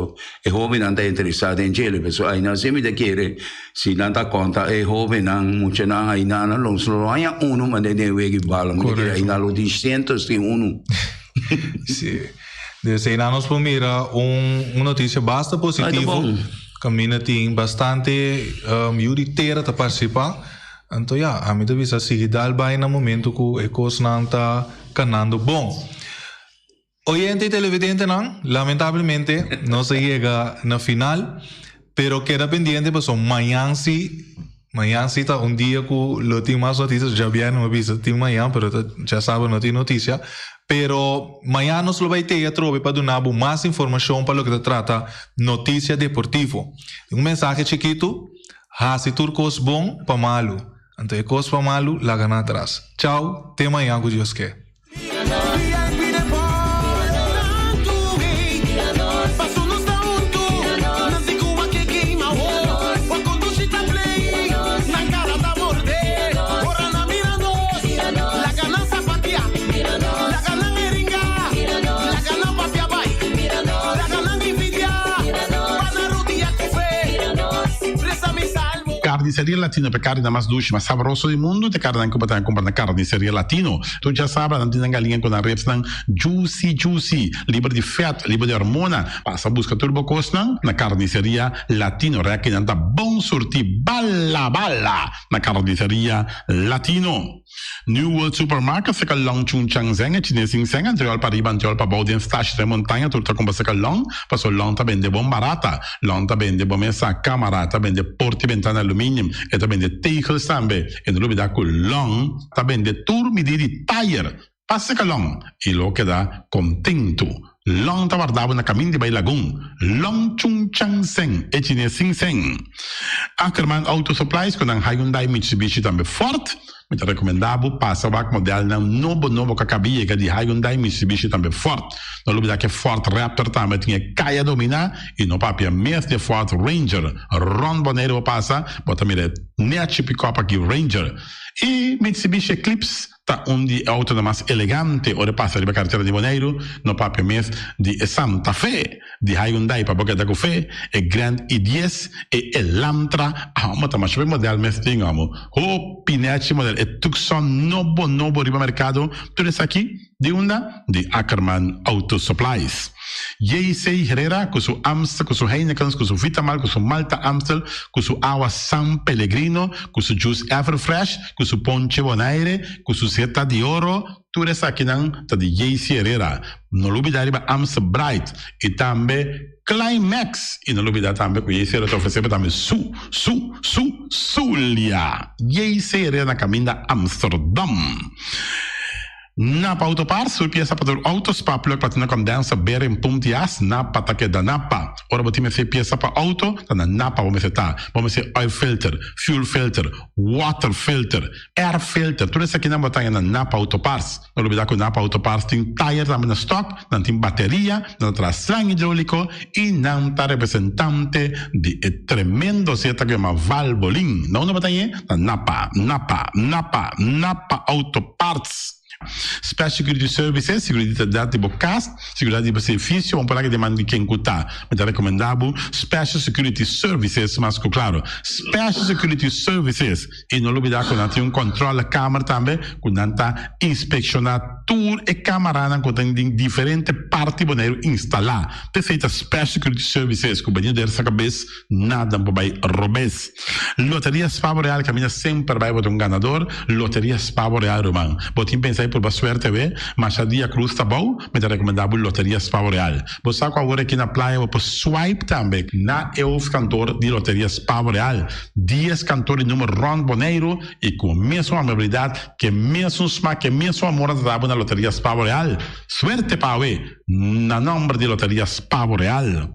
é jovem não está interessado em ele pessoal aí não se me quer se não dá conta é jovem não muito não aí não só aí mas de veg bala me quer aí não de cientos de
sim. Desde aí nos mira notícia bastante positiva. Caminha tem bastante miuditeira para participar. Então, a mim deve ser seguida bem no momento que a coisa não está canando bom. Oyente televidente, não, lamentavelmente, não se chega na final, pero queda pendiente, porque amanhã sim está dia que lo tem mais notícias, já viene uma visa, tem amanhã, pero já sabe, não tem notícia. Pero amanhã nós vamos ter a trove para dar mais informação para o que se trata notícia deportiva. Um mensagem chiquito, se turcos bom para malo. Então, cos para malo, lá gana atrás. Tchau, até amanhã, que Deus quer.
Carniceria Latino per carne mais doce, mais saboroso do mundo, te carne que botar comprar na Carniceria Latino. Tu já sabe, não tem galinha com a refsnan juicy, livre de fat, livre de hormona. Passa a busca turbo cosnan na Carniceria Latino, que não tá bom sortir bala na Carniceria Latino. New World Supermarket se long chung chang zeng e chine sing seng anterior para riba anterior para baudien stash de montanha turta com se long passo long ta bende bom barata long ta bende bom essa camarata bende porti ventana aluminium e ta bende tegels tambe e no lubida con long ta bende turmi di tire passa che long e lo che da contento long ta guardava na caminho de Bay Lagoon long chung chang seng e chine sing seng Ackerman Auto Supplies con un Hyundai Mitsubishi tambe Ford me te recomendavo passa o modelo na novo kakabie que de Hyundai Mitsubishi também forte. Não lembra que Ford Raptor também tinha caia domina e no papia mês de Ford Ranger Ron Boneiro passa, bota mire net pick-up aqui Ranger e Mitsubishi Eclipse tá de auto mais elegante ora passa de carteira de Boneiro no papia mês de Santa Fe de Hyundai para boca da café e Grand i10 e Elantra mas também o modelo mês tem o pinete modelo e Tucson novo riba mercado tudo isso aqui de de Ackerman Auto Supplies. J.C. Herrera com seu Amstel, com seu Heineken, com seu Vitamal, com seu Malta Amstel, com seu Agua San Pellegrino, com seu Juice Everfresh, com seu Ponche Bonaire, com seu Zeta de Oro, tudo isso aqui tá de J.C. Herrera. Não olvidar riba Amstel Bright e também Climax e não olvidar também que J.C. Herrera te oferece também Zulia. J.C. Herrera na caminho da Amsterdam. Napa Autopars, sul pieza para autospa, plug para tener condensa, beer em puntias, Napa taque da Napa. Ora, vou ter pieza para auto, na Napa vamos ser oil filter, fuel filter, water filter, air filter, tudo isso aqui na botanha na Napa Autopars. Não olvidar que o Napa Autopars tem tire também na stock, não tem bateria, não traz slang hidráulico e não está representante de tremendo zeta que chama Valvoline. Não na botanha, na Napa Autoparts. Special Security Services, seguridade de bocas, seguridade de serviço, um pouco de demanda de quem custa. Me dá recomendado Special Security Services, mas claro, Special Security Services e não olvidar que não tem controle da câmera também, que não está inspecionar tour e câmera que tem diferentes partes boneiro instalar. Perfeita Special Security Services, que o banheiro dessa cabeça nada vai robes. Loteria Spavo Real caminha sempre vai botar ganador. Loteria Spavo Real Romano. Botim pensar por suerte TV, Machadia Cruz tá bom, me recomendava Loteria Spavo Real. Você sabe agora aqui na praia, você swipe também na cantor de Loteria Spavo Real. 10 cantores número Ron Boneiro e com a mesma amabilidade, que mesmo smack, que mesmo amor da na Loteria Spavo Real. Suerte para ver na nome de Loteria Spavo Real.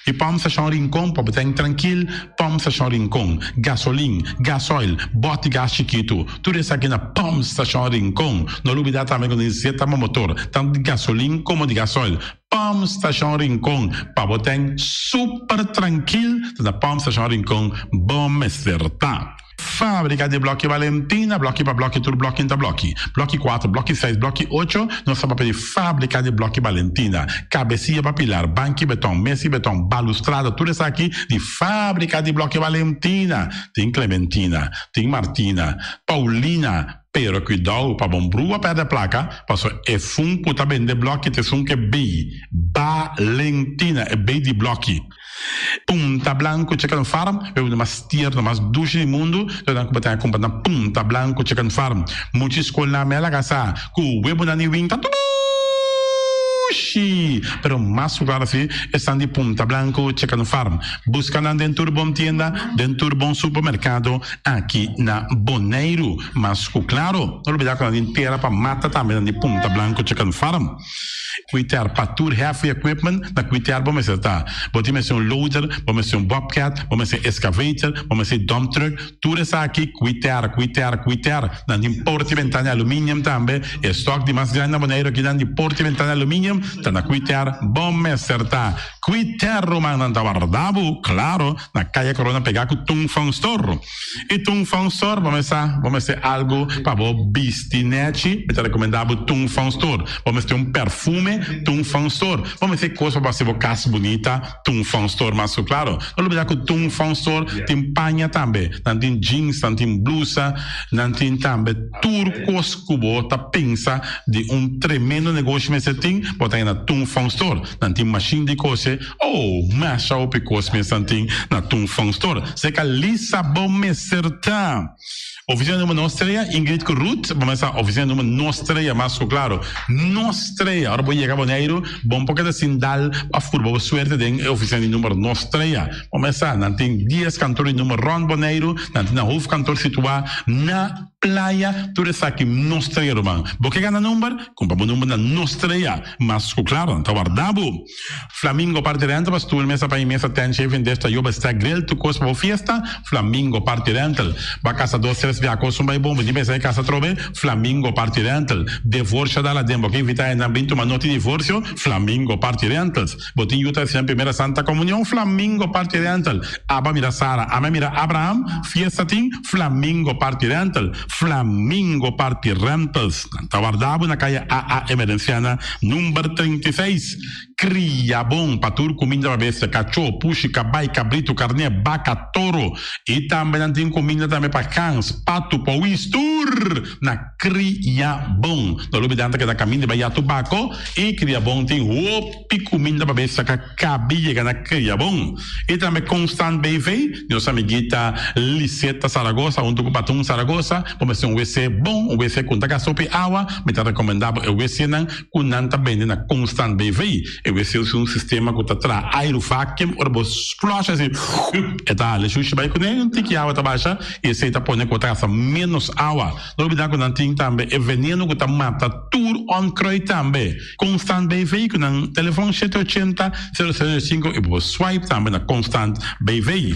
E vamos achar rincón, para estar tranquilo, vamos achar rincón, gasolina, gasoil, bote gás chiquito, tudo isso aqui na vamos achar rincón. Não olvidar também quando injeta motor, tanto de gasolina como de gasoil. Pump Station Rincón, para botar super tranquilo, na Pump Station Rincón, bom acertar. Fábrica de Blochi Valentina, Blochi para Blochi, tudo Blochi para Blochi. Blochi 4, Blochi 6, Blochi 8, nós estamos para Fábrica de Blochi Valentina. Cabecinha para pilar, banco betão, mesa betão, balustrada, tudo isso aqui de Fábrica de Blochi Valentina. Tem Clementina, tem Martina, Paulina, pero cuidado para bombrua perto da placa, passou é funko também de bloco te funko é bem Valentina é bem de bloco. Punta Blanco Chicken Farm, é uma mais tierna, mais doce do mundo. Então que botar comprar na Punta Blanco Chicken Farm. Muitas escolas na mela casa, com web na niwing tá tudo. Pero más lugar assim estão de Punta Blanco Chicken Farm. Buscando dentro bom tienda, dentro bom supermercado aqui na Boneiro. Mas claro, não olvidar que a gente terá para mata também de Punta Blanco Chicken Farm. Cuidar para tour heavy equipment, na cuidar vamos acertar. Vamos ser loader, vamos ser bobcat, vamos ser excavator, vamos ser dump truck. Tudo isso aqui cuidar. Na de porta e ventana alumínio também. Estoque de mais grande na Boneiro aqui na de porta e ventana alumínio. Tá na cuidar, vamos acertar. Cuidar Romano na Guardabo, claro, na Caia Corona pegar com Tung Fang Store. E Tung Fang Store, vamos ser algo para o bistinete, eu te recomendava Tung Fang Store. Vamos ter perfume Tung Fang Store. Vamos ter coisa para ser casa bonita, Tung Fang Store, mas claro, não olvidar que Tung Fang Store tem panha também, não tem jeans, não tem blusa, não tem também turcos cubo, tá pensa de tremendo negócio mas você tem, botar aí na Tung Fang Store, não tem machine de coisa, masha o picos mas não tem na Tung Fang Store. Você que lisa bom me certa. Oficina número Nostreia, Ingrid Ruth, vamos a oficina número Nostreia, mas claro, Nostreia, agora vou chegar a Boneiro, bom porque assim dá a furba, suerte de oficina número Nostreia. Vamos a, não tem 10 cantores número Ron Boneiro, não tem na rua cantor situado na praia, tudo isso aqui Nostreia, irmão. Vou que ganhar número, compra o número na Nostreia, mas claro, está guardado. Flamingo parte rental, mas tu mesa para mesa tem chefe desta job está grill, tu costa para festa, Flamingo parte rental, vai casa 12 best via cosa mai bom, di best casa trove Flamingo Party Rental. Divorcio dalla dembo che invita in ambito ma noti divorzio Flamingo Party Rentals. Botin yuta sempre primera Santa Comunión Flamingo Party Rental. Aba mira Sara, ama mira Abraham, fiesta ting Flamingo Party Rental. Flamingo Party Rentals. Tawardabo na calle AA Emerenciana número 36. Cria bom patur comida para bestia, cachorro, puxi, cabai, cabrito, carne, vaca, toro. E também tem comida também para cães, pato, pauistur. Na cria bom. No lugar dentro que da caminho de tubaco e cria bom tem opi comida para bestia, que cabia na cria bom. E também Constant BV, nossa amiguita Liseta Saragossa, um do Patum Saragossa, vamos ter WC bom, WC com taca sopa e água, me tá recomendável o WC não, com nanta bem na Constant BV. Esse é um sistema que está aerovacuum, ou você flusha assim, e tá, ele chucha vai com nem que água tá baixa, e esse tá põe com taça menos água. Não me dá com não tem também, é veneno que tá mata tudo on croi também. Constant BV com um telefone 780 005 e você swipe também na Constant BV.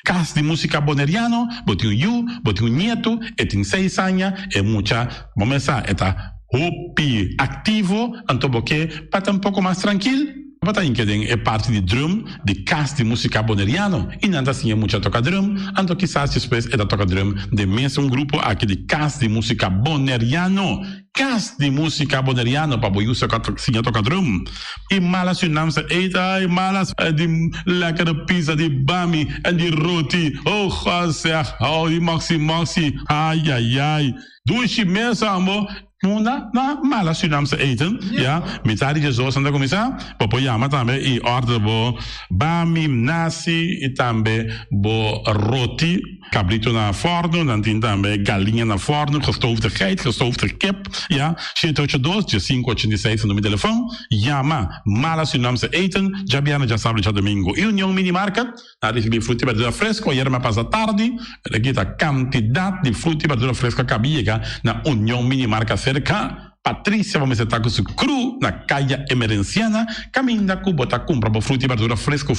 Casa de música boneriano, botinho you, botinho nieto, e tem 6 anos, e muita, vamos lá, tá Hopi ativo, então porque para um pouco mais tranquilo, para é parte de drum, de cast de música boneriano, e não assim é muito toca drum, então quizás depois é da toca drum de mesmo grupo aqui de cast de música boneriano, cast de música boneriano para boiusa que toca drum, e malas unamsa, eita, e malas de lekkere pizza de bami e de roti, oh José, oh de maxi, ai, dushi mesa amor. Una mala Surinaamse eten, ja. Metade de zoos aan de commissaris. Popoyama também e ordem bo bami, nasi e também bo roti. Cabrito na forno, dan tem também galinha na forno, gestoofde geit, gestoofde kip, ja. 782 586 no meu telefone. Yama, mala Surinaamse eten, Jabiana já sabe já domingo. E União Mini Market, na recebi fruta e verdura fresco, ayer me passa tarde, aqui a quantidade de fruta e verdura fresca cabia na União Mini Market cerca. Patrícia, vamos estar com o cru na calle Emerenciana, caminha com botar compra para fruta e verdura fresco,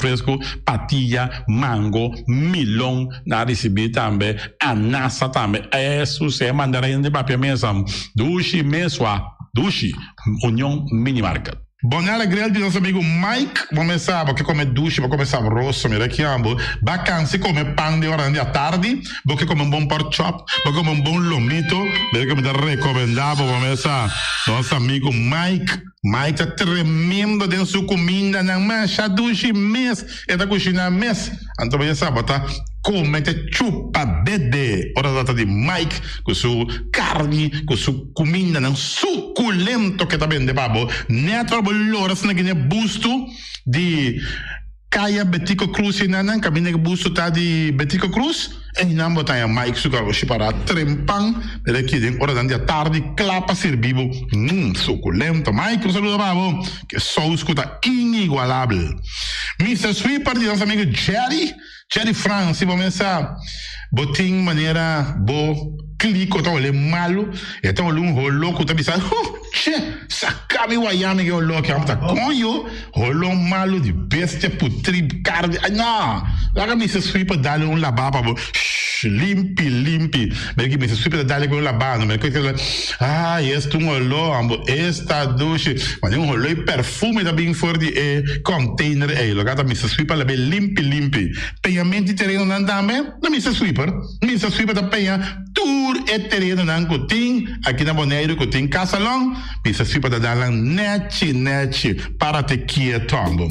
patilha, mango, milão, na receber também, anassa também, isso é mandarim de papel mesmo, dushi, União Mini Market. Bom alegria de nosso amigo Mike, vamos saber que come duche, vamos começar rosso, me rechiamo, vacanze come pan de hora à tarde, porque come um bom pork chop, porque come um bom lomito, porque me dá recomendado, vamos saber, nosso amigo Mike tá tremendo dentro sua comida, não mexe, duche mês, é da cozinha mês, então vamos saber, tá? Come te chupa dede, ora data de Mike, com sua carne, com sua comida, não suculento que tá bem de babo, neto bolora, se não é busto de Caia Betico Cruz e nanan, caminha busto tá de Betico Cruz, e não botar Mike sugar o para trempang, ele aqui dentro hora da tarde, clapa servivo, suculento, Mike, um saludo babo, que só escuta inigualável. Mr. Sweeper de nosso amigo Jerry France, vamos começar botin maneira bo clico tá olhando malo, então olhando rolo que tá pensando, sacabe o ayame que olhou que tá conho, rolo malo de bestia putri carne, não, lá me se sweeper dá-lhe lavaba bo limpi, porque me se sweeper dá-lhe com lavando, mas que este olhou, ambo esta douche, mas olhou e perfume da bem forte e container e lo gata me se sweeper la bem limpi, pagamento terreno não dá me se sweeper da penha tour e terreno não cotin aqui na Bonaire cotin casalão me se sweeper da dalan net para te quietombo.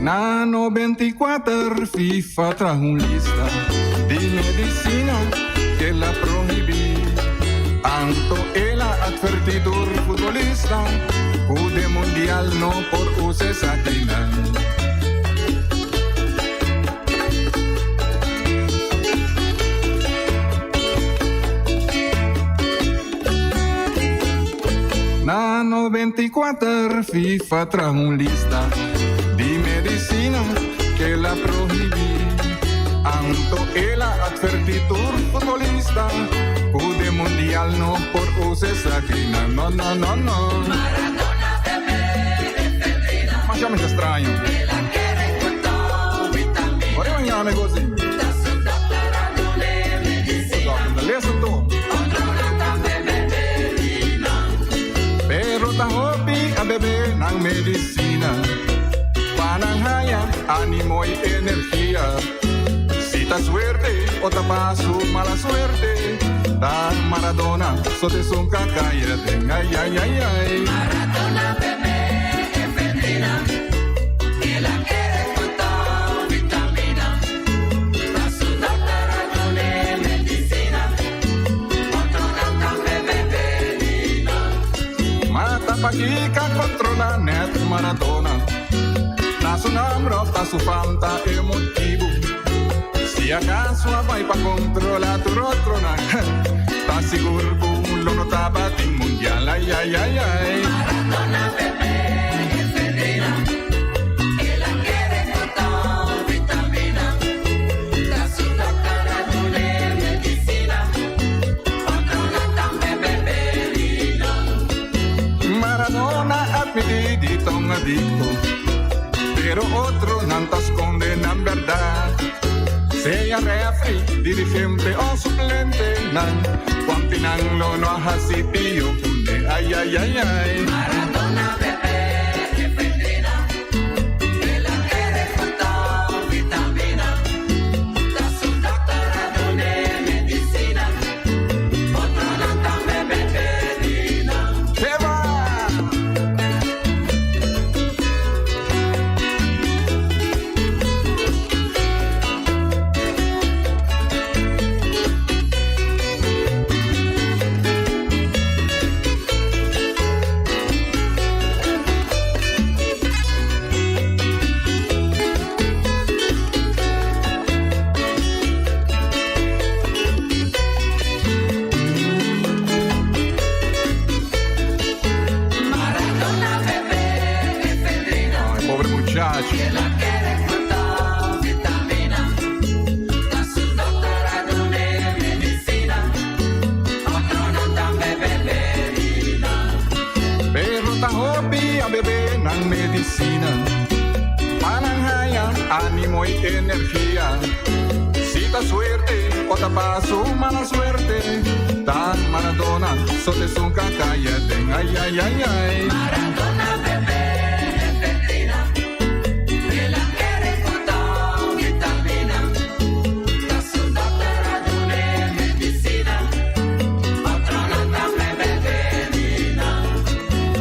Na 94 FIFA traz lista de medicina que la prohibí. Anto ela advertido futbolista, cude mundial no por uses satina. Nano 24 FIFA trae un lista di medicina che la prohibì. Anto e la advertitur futbolista Cude mundial no por use sagrina. No, no, no, no.
Maradona de Efedrina.
Ma già mi estranho.
E la quiere con todo vitamina.
Vorrei mangiare così.
Da su doctora non è medicina.
Lesa tu.
Controlata de beberina.
Pero ta hobi a bebe nang medicina. Pananghaya, animo y energía. Si ta suerte o ta paso mala suerte. Ta Maradona, so te son cacayate. Ay, ay, ay, ay.
Maradona bebé Efedrina. Que la quiere con todo vitamina. Da su doctora non è medicina. Controlata de beberina.
Mata paquica controla net Maradona. Na su namro, ta su fanta e motivo. Si acaso vai pa controlar tu rotrona, ta sicuro lo notaba in mundial. Ay, ay, ay, ay.
Maradona bebé Efedrina. Que la quiere con todo vitamina. Da su doctora non è medicina. Controlata de beberina.
Maradona admití di ton adicto, pero otro non t'asconde en verdad. Sea refri, dirigente o suplente, nan, quantinan lo no hasi pio punde. Ay, ay, ay, ay.
Maradona bebé Efedrina. Que la quiere con todo vitamina. Da su doctora non è medicina. Controlata de beberina.
¡Se va!
Maradona bebé Efedrina.
Ay, pobre muchacho.
Que la quiere con todo vitamina. Da su doctora non è medicina. Controlata de beberina.
Pero ta hobi a bebé nang medicina. Pananghaya, ánimo y energía. Si ta suerte o ta paso mala suerte. Ta Maradona, so te son cacayate. Ay, ay, ay, ay.
Maradona bebé Efedrina. Que la quiere con todo vitamina. Da su doctora non è medicina. Controlata de beberina.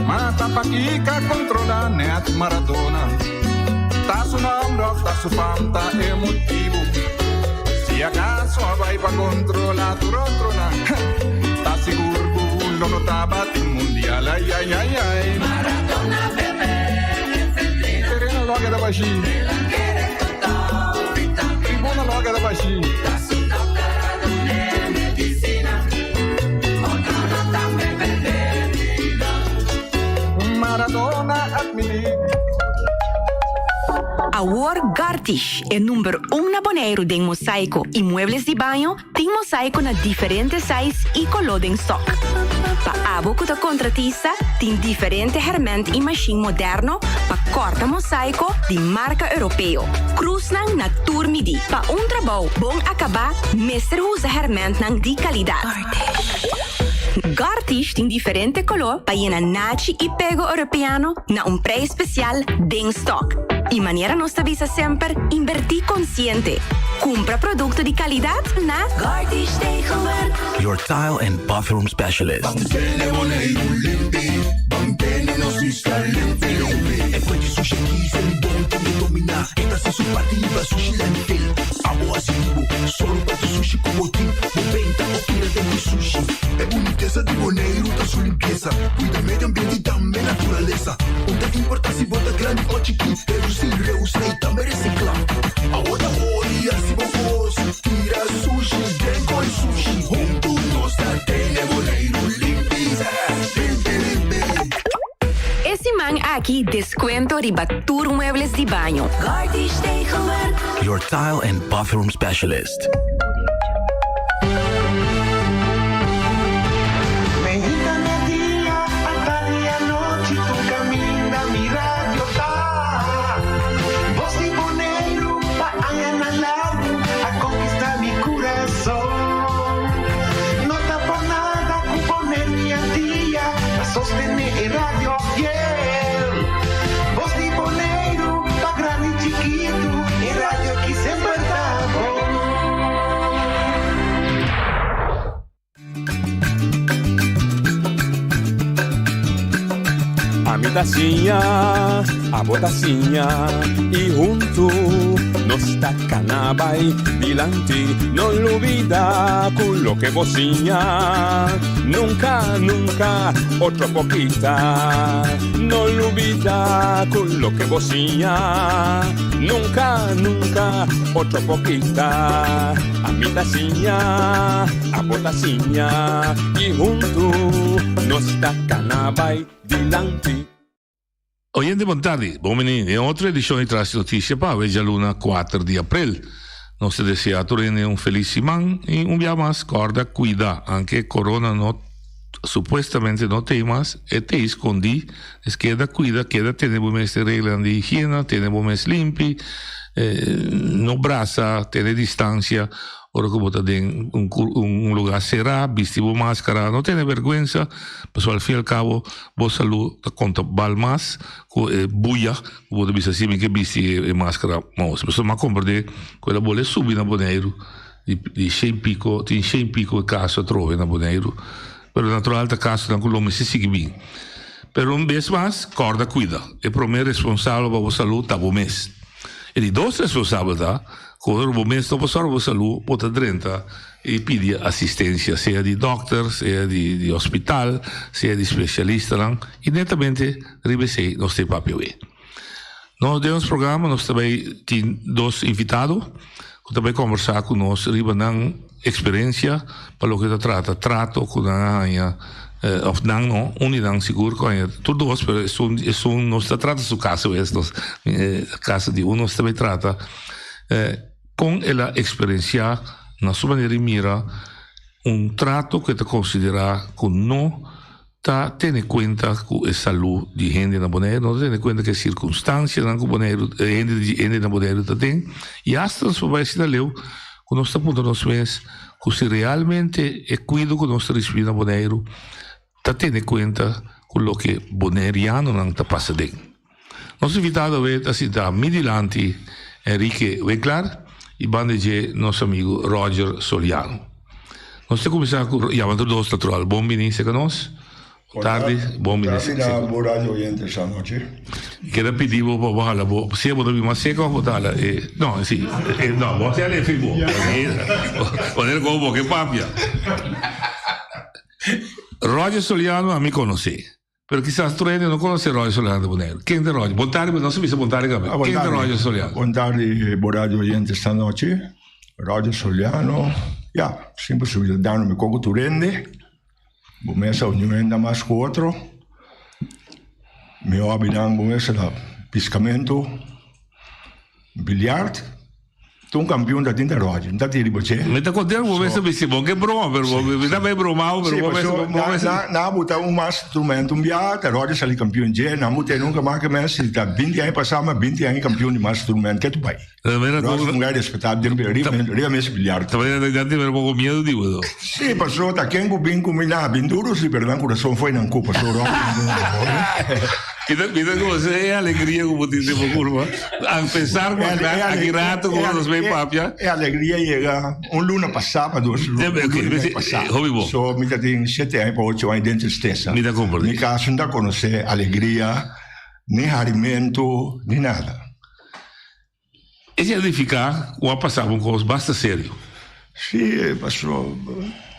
Mata paquica controla net Maradona. Ta su nombre, ta su fanta e motivo. Si acaso vai pa controlar tu rotrona, ta sicuro lo notaba in mundial. Ay, ay, ay, ay.
Maradona bebé Efedrina.
Serena logo da baixinha.
Que la quiere con todo vitamina.
Tribuna logo da baixinha.
Da su doctora non è medicina. Controlata de beberina.
Maradona admini.
Award Gartish é número 1 aboneiro de mosaico e muebles de banho, tem mosaico na diferentes sizes e color em stock. Pa abo da contratista, tem diferente herramienta e machine moderno pa corta mosaico de marca europeu. Cruznan na turmidi. Pa trabalho bom acabar, mestre usa herramienta de qualidade. Gartish tem diferente color para ir nachi e pego europeano na preço especial de stock. E maneira nos avisa sempre invertir consciente. Compra produto de qualidade na Gartish Tegenwerk.
Your tile and bathroom specialist.
E poi di sushi se li buoni come domina. Esta se su partita sushi landfill. Amo asivo, solo quanto sushi como team. 90 o kilo de sushi. É boniteza de boneiro, tá sua limpeza. Cuida medio ambiente e também natureza. Onde importa se bota grande ou chiquinho. Reusei também reciclar. Agora olha se vos tira sushi, deco e sushi. Junto nós tem boneiro limpeza. Limpe, limpe.
Aqui, descuento riba Tour Muebles de Banho.
Gardish Tegelwerk.
Your tile and bathroom specialist.
Medita día, hasta día noche, tu camina, mi radio está. Voz de Bonaire, pa' allá al lado, a conquistar mi corazón. No está por nada, con poner mi día, a sostener el radio fiel. Voz de Bonaire, pa' grande y chiquito, el radio aquí siempre está.
A mi tacinha, a botacinha e junto nos tacanabay dilante, no olvida con lo que bocinha. Nunca, nunca, otra poquita, no olvida con lo que bocinha. Nunca, nunca, otra poquita. A mi tacinha, a botacinha e junto nos tacanabay dilante.
Oyente, buon tardi, buon menino. In altra edizione di Trassi Notizie per oggi luna 4 di aprile. Nostro desiato rende un felice e un via mas corda cuida anche corona no supuestamente no temas e te escondi es queda cuida queda tiene buenas reglas de higiene tiene buenas limpi no brasa tiene distancia ora che bota in un lugar cerrado vistivo máscara no tiene vergüenza pues al fin y al cabo vos salud conta balmas buia vos debis assim que visti e máscara mas pessoa ma comprende quella bolle subito na Bonaire di 100 pico tin 100 pico e caso trove na Bonaire però naturalmente caso non quello si sigue bene però un vez más corda cuida e per me responsabile per la salute a mes e di dos responsabilità con il momento dopo la salute può drenta e pidi assistenza sia di doctor sia di ospital sia di specialista e nettamente ribesei non stai proprio bene noi temos programa nós também tem dois invitados que também conversar com nós riba nan experiência para o que se trata trato com a rainha of não unidade seguro com a tudo dois pero não se trata su caso caso de um nós também trata com ela experiência na sua maneira mira trato que te considera que não ta tiene cuenta con la salud de gente na Bonaire, no tiene cuenta que circunstancias na Bonaire, gente na Bonaire tem, e hasta nos vai se leu, quando nós estamos nos mês, que se realmente é cuido que nós respira na Bonaire, ta tiene cuenta com o que bonairiano não está passando. Nosso invitado é assim da Midilante, Enrique Weglar, e banda de nosso amigo Roger Soliano. Nós temos começar com, chiamando dois natural, bom benissimo a nós. Tarde, bom benissimo.
Tarde, buon radio oyente esta noche.
Queda pedido para bajarla, si vos debes más seca, botarla. No, sí, no, vos te le fibo. Poner como que papia. Roger Soliano a mí conocí. Pero quizás tú no conoces a Roger Soliano de Bonaire. ¿Quién es Roger? Bontari, no se viste Bontari también. ¿Quién es Roger Soliano?
Bontari, buon radio oyente esta noche. Roger Soliano, ja, sempre solidariano me coco turende. Bomesa união ainda mais com outro. Meu hobby não bomesa lá piscamento, bilhard. Tu campeão da tinta roja, não tá tirando você.
Me tá contando bomesa bom que broma, pero me tá bem bromado, pero
bomesa. Na botar mais instrumento bilhard, a roja sali campeão de, na botar nunca mais que mais se tá 20 anos passado, 20 anos campeão de mais instrumento que tu vai. Nós não vai respeitar de realmente bilhard.
Também não tem um pouco medo digo.
Sim, passou tá quem com bem combinar, bem duro, se perdão coração foi na culpa, passou
Mira como se é alegria como te dice curva. A pesar de aqui rato como nos vem papia.
É alegria chegar luna passada, duas lunas passadas. Só me tem 7 anos para 8 anos dentro de tristeza.
Me dá compreender.
Me caso não conhecer alegria, nem alimento, nem nada.
Esse edificar, o passar um coisa bastante sério.
Sim, passou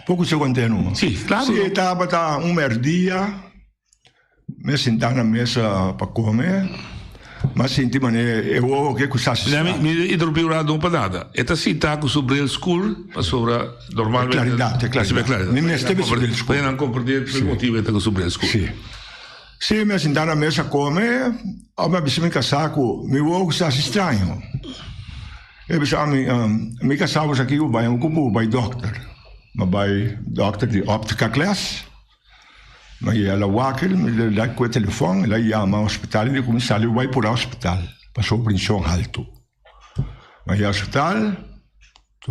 pouco se contém.
Sim, claro.
Sim, estava merdia. Me sentar na mesa para comer, mas senti maneira eu que custasse.
Me interrompeu lá não para nada. Esta cita com sobre o school, sobre normalmente.
Claridade. Nem me esteve sobre o school.
Para não compreender o motivo esta com sobre o school.
Sim. Se me sentar na mesa come, me bisa me casar com meu avô está estranho. Eu bisa me casar com aqui o vai doctor, mas vai doctor de óptica classe. Mas ela wakker, me dá com o telefone, ela chama ao hospital e começa a vai para o hospital, passou por pressão alto. Mas o hospital,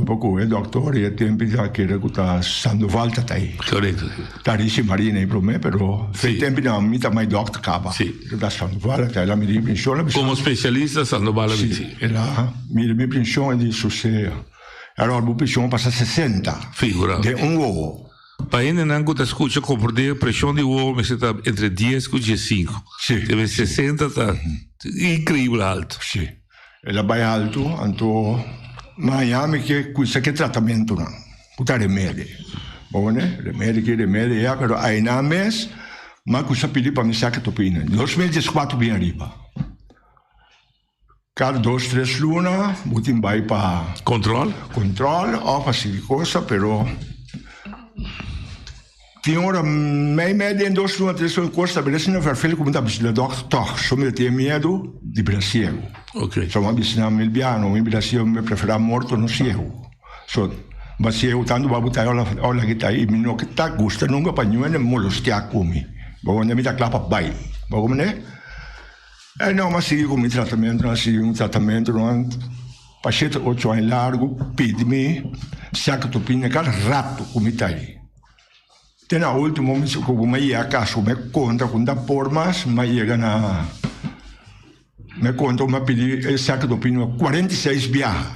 pouco é doutor e tempo já que ele está sendo volta aí.
Correto.
Tá disse Marina aí para mim, pero fez tempo não me também doctor acaba.
Sim.
Está sendo volta, ela me diz pressão.
Como especialista sendo volta.
Sim. Ela me pressão de sucesso. Allora la pressione passa a 60.
Figura.
Di un uovo.
Paese neanche ti scuccia comportare pressione di uovo, mi sta entre 10 e 15.
Sì.
Deve 60 sta incredibile alto.
Sì. E la vai alto, anto Miami che questo che trattamento non. Puta remedi. Buone, remedi, ja, però hai na mes, ma questo pidi per mi sa che topina. 2 meses 4 bien arriba. Cada 2-3 luna, butin vai para
control,
ou para silicosa, pero tinha hora meia em 2 lunas, 3 lunas, costa, beleza, não vai fazer como da bicicleta, doch, só me tem medo de Brasil.
Ok.
Só uma bicicleta milbiano, em Brasil me prefere morto no ciego. Só, mas se eu tanto vou botar olha que tá aí, me não que tá gosta, nunca para nenhum molostia come. Bom, me dá clapa vai. Bom, né? Não, mas segui com o tratamento, não paciente 8 anos largo, pede-me, saca tupinha, cada rato como está aí. Tem na última momento, como eu ia a casa, me conta com da formas, mas chega na... Me conta, me pedi, saca tupinha, 46 viagens.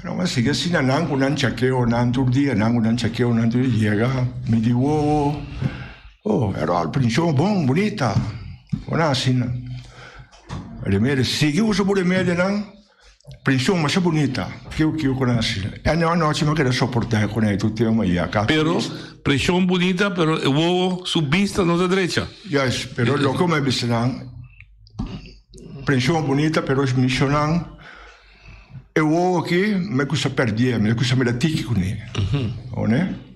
Não, mas sigue assim, não chequeo, não todo dia, não chequeo, não todo dia, chega, me diz, oh, era al principio bom, bonita. Ona assim. Remédio, seguiu o seu remédio, não? Principio, mas é bonita. Que eu conheço. É não me quero suportar com ele, tu tem uma ia cá.
Pero, pressão bonita, pero eu vou subista na direita.
Yes, pero lo que me disse não. Pressão bonita, pero es missionan. Eu vou aqui, me custa perder, me custa me tique com ele. Né?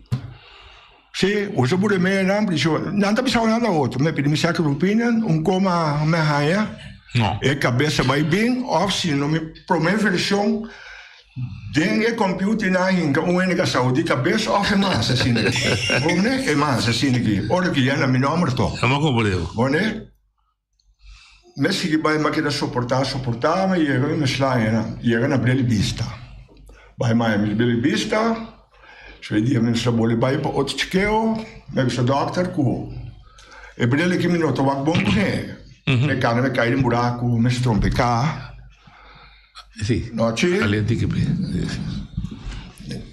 Sì, uso pure me, non c'è bisogno di altro, mi pedi mi sa che un coma me haia,
no.
E cabeça vai bem, ou se não me promete versão, dengue computer na hinga, única saúde cabeça, ou é mais assim aqui, bom né? É mais assim aqui, olha que já na minha número to.
É uma compreensão.
Bom né? Mas se que vai me querer suportar, mas chega me slaia, chega na bela vista, vai mais bela vista. Sve dia me sa bole bai pa otchkeo, me sa doctor ku. E brele que me noto bom né. Me cana me cair em buraco, me strompecar.
Sì.
Noche.
Alenti che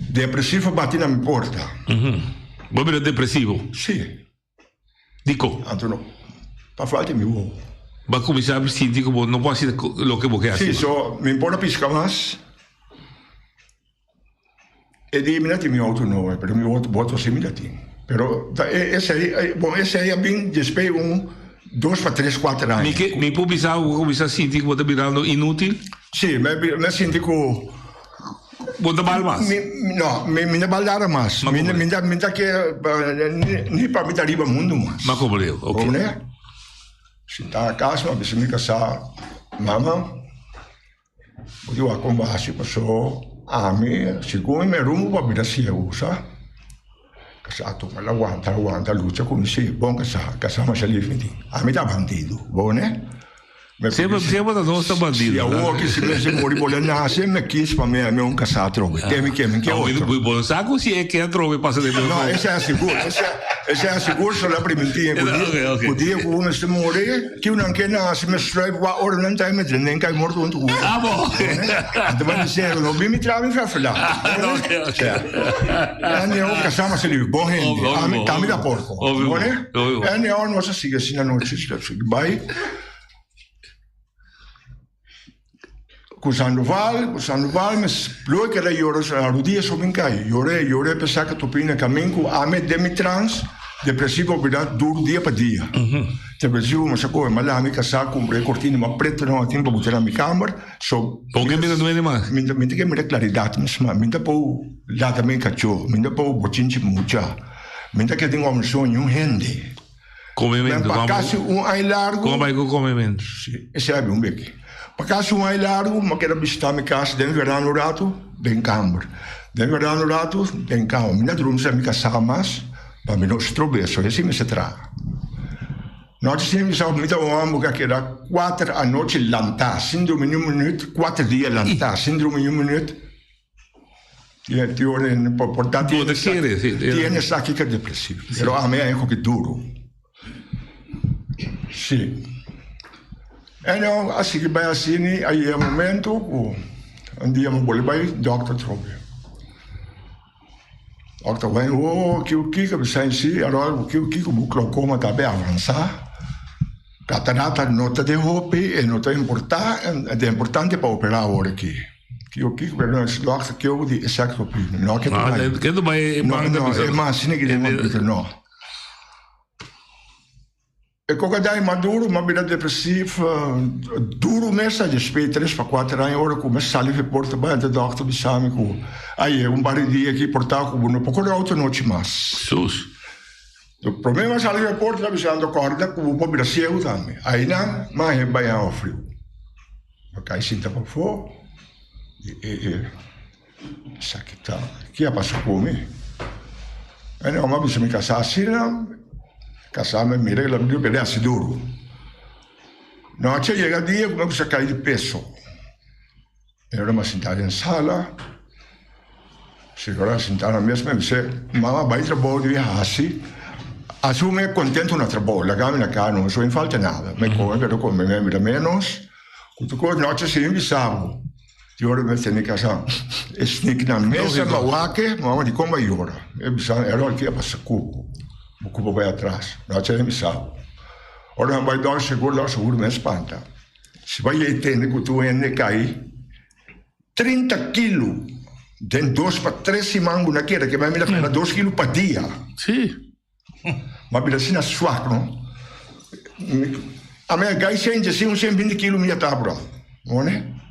depressivo batti na mi porta.
Vuoi bene depressivo?
Sì.
Dico.
Antonio, pa falta mi uovo.
Ma come sai, senti come non può essere lo che vuoi.
Sì, so, mi importa pisca mas. E di minati mi auto no, però mi voto similati. Però esse aí é bem despei 2 para 3, 4 anos.
Mi può pensare come si senti che vuoi mirando inutile?
Sì, me senti che
vuoi da balmas?
No, mi da baldare mas. Mi da che ni para mi arriva mundo mas.
Ma come leo, ok.
Come si sta a casa, ma se mi casa mamma. Io a convasi passò a me, siccome mi rumo per mi da sia usa. Casato, ma l'aguanta, luce come si, buon casa ma se li finiti. A me da bandido, buone?
Siamo da nostra bandido.
Sì, a uomo che si mette morì vuole nascere, mi chiede per me un casato. Che
vuoi buon sacco si è che trove passa del
no, essa è sicuro, essa è sicuro sulla primitiva. Podia come se morì, che non che nasce, mi strai qua ora non stai mettendo neanche hai morto un tuo.
Ah, boh.
Dove dicevo, non mi trovi in farfalla. Ne ho casama se li buon gente, cammi da porco. E ne ho non si che si non ci vai. Sandoval, mas lo que era llorar a rodilla sobre en calle. Lloré, pensar que tu pina caminho, a me demitrans, depressivo, verdade, duro dia para dia. Depressivo, mas sacou, mas lá me casar, comprei cortina, mas preto não tinha para botar na minha câmara.
Por que me não é mais?
Me tem que me dar claridade, mas me dá para lá também cachorro, me dá para o botinho mucha. Minta que tem um sonho, rende.
Comimento.
Para caso ai largo.
Como vai com comimento?
Sim, esse é um beque. Para caso ai largo, mas quero visitar minha casa, dentro verão rato, bem câmara. Dentro verão rato, bem câmara. Minha dormir minha casa mais, para mim não se trobe, só assim me se traga. Nós temos que saber que era 4 a noite lantar, síndrome de 1 minuto, 4 dias lantar, síndrome de 1 minuto. Portanto, tiene essa que é depressivo. Pero a mim é que duro. Sim. Então, assim que vai assim, aí é o momento, um dia eu vou vai, doctor trobe. Doctor vai, que o que precisa em si, agora o que o glaucoma está bem avançado. Catarata nota de roupa é nota importante para operar agora aqui. Que o que não é doctor que eu de exacto não que
não vai
não mas sim que não é qualquer dia maduro uma vida depressiva duro mesmo de espera 3 para 4 anos agora começa a sair porta bem do doctor bisâmico aí par de dia aqui portar com um pouco de outra noite mais
sus
o problema é sair da porta avisando corda com o pobre cego também aí não mas é bem ao frio porque aí sinta para fora isso aqui tá que é passar comigo aí não mas me casar assim casar-me mira que ela me deu assim duro não tinha chegado dia como que cair de peso eu era mais sentado em sala se agora sentado na mesa me disse mamãe vai trabalhar de viajar assim assume contento no trabalho la gamma na casa não sou em falta nada me come pero come me menos quando coisa não tinha se envisado Ora me tenho que achar sneak na mesa, mas de como é ora. Era aqui a passar cubo. O cubo vai atrás. Não tinha emissado. Ora vai dar seguro me espanta. Se vai entender que tu é cai 30 quilos de 2 para 3 semanas naquela que vai me dar 2 quilos por dia.
Sim.
Mas bila assim na suaco, não? A minha gai sente assim 120 quilos minha tabra. Não é?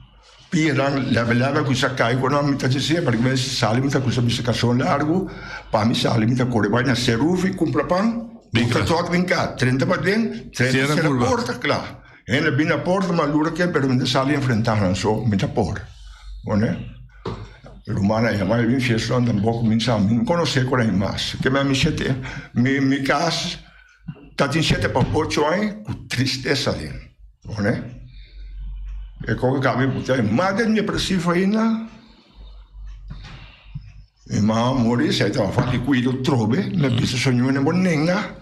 Piran leva com essa cai quando a mim tá dizendo porque me sale muita coisa bicicleta largo para me sale muita corre vai na seruf e compra pão fica todo bem cá 30 para dentro 30 será porta claro ainda bem na porta mas lura que pero me sale enfrentar não só muita porta não é o humano é mais bem fez onde um pouco me sabe não conhecer com aí mais que me chete me casa tá tem 7 para 8 anos com tristeza dentro não é e come cabe putai ma del mio pressivo ainda e ma morì sei stava fatti qui lo trobe me bisa sogno ne bonenga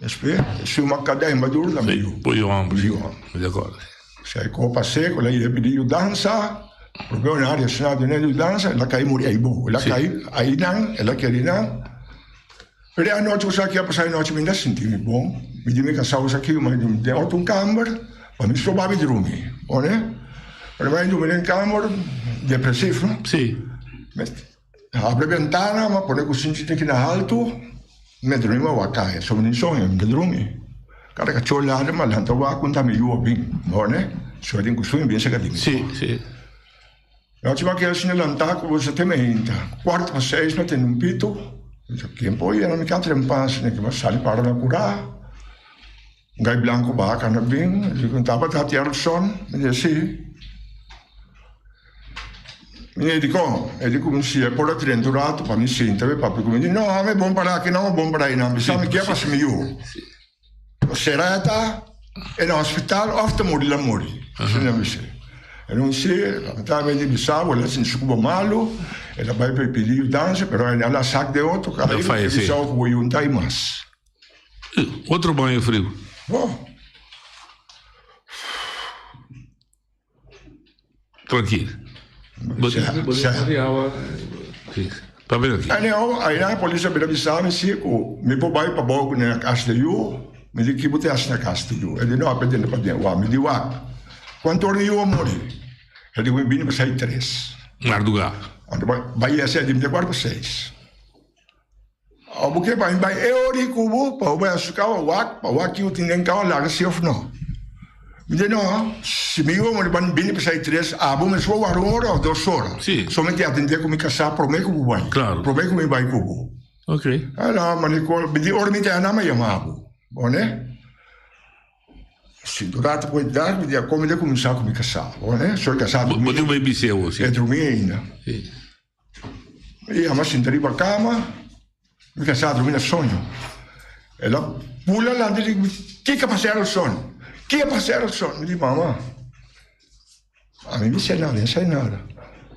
espera su uma cadeia madura da meio
poi io de acordo
sei co passei con lei de pedir dança proprio un'area senata nel dança la cai morì ai bo la cai ai nan e la chiarina per a notte sa che passai notte mi da sentimi buon mi dimmi che stavo sa che io ma di otto un camber ma mi trovavo di rumi, non è? Per me io in camera, depressivo.
Sì.
Apre ventana, ma poi così in alto, mi dormivo a casa, sono in sogno, mi dormi. Cara che c'ho l'area, ma l'hanno trovato con me io ben, non è? Sono in questo invece che dico.
Sì, sì.
Non ci va che si nell'antaco, voi siete menta. 4-6, non tengo un pito. Che poi erano mica 3 passi, che mi sali para la curare. Um gai blanco bacana bem, ele contava da Tiago Son, ele disse ele dico um se é por atrenturato para me sentir, papo como ele não, é bom para aqui não, é bom para aí não, sabe que é para se meio. Será tá é no hospital, ofta morre la morre, não me sei. Eu não sei, tá me de bisavo, ela se desculpa malo, ela vai pedir dança, pero ela saca de outro, cara, ele bisavo foi um time mais.
Outro banho frio.
Oh.
Tranquilo. Tá vendo aqui?
Aí a polícia me avisava se me pôr para baixo na casa de eu, me disse que botei na casa de eu. Ele não aprendeu para dentro, me disse, quanto hora eu morri? Ele disse, eu vim para sair 3.
Mardugar.
Vai ser de 24 para 6. Porque vai eu rico para o açúcar para o aqui o tinha que lá se of não. Me diz não, se me eu me ban bem para sair 3, mas vou a 1 hora ou 2 horas.
Sim.
Somente atender com me casar, prometo que vai.
Claro.
Prometo que me vai cubo.
Ok.
Allora, ma di ora mi tiene a me chiamavo, buone? Sì, durante quel giorno, mi come devo cominciare a mi casare, buone? Sono casato.
Ma tu mi bisevo, sì.
E dormina.
Sì.
Io mi sento arriva a cama, mi casavo a dormire a sogno. E la pula là, dico, chi è passato il sonno? Chi è passato il sonno? Mi dice, mamma, a me mi sei nada.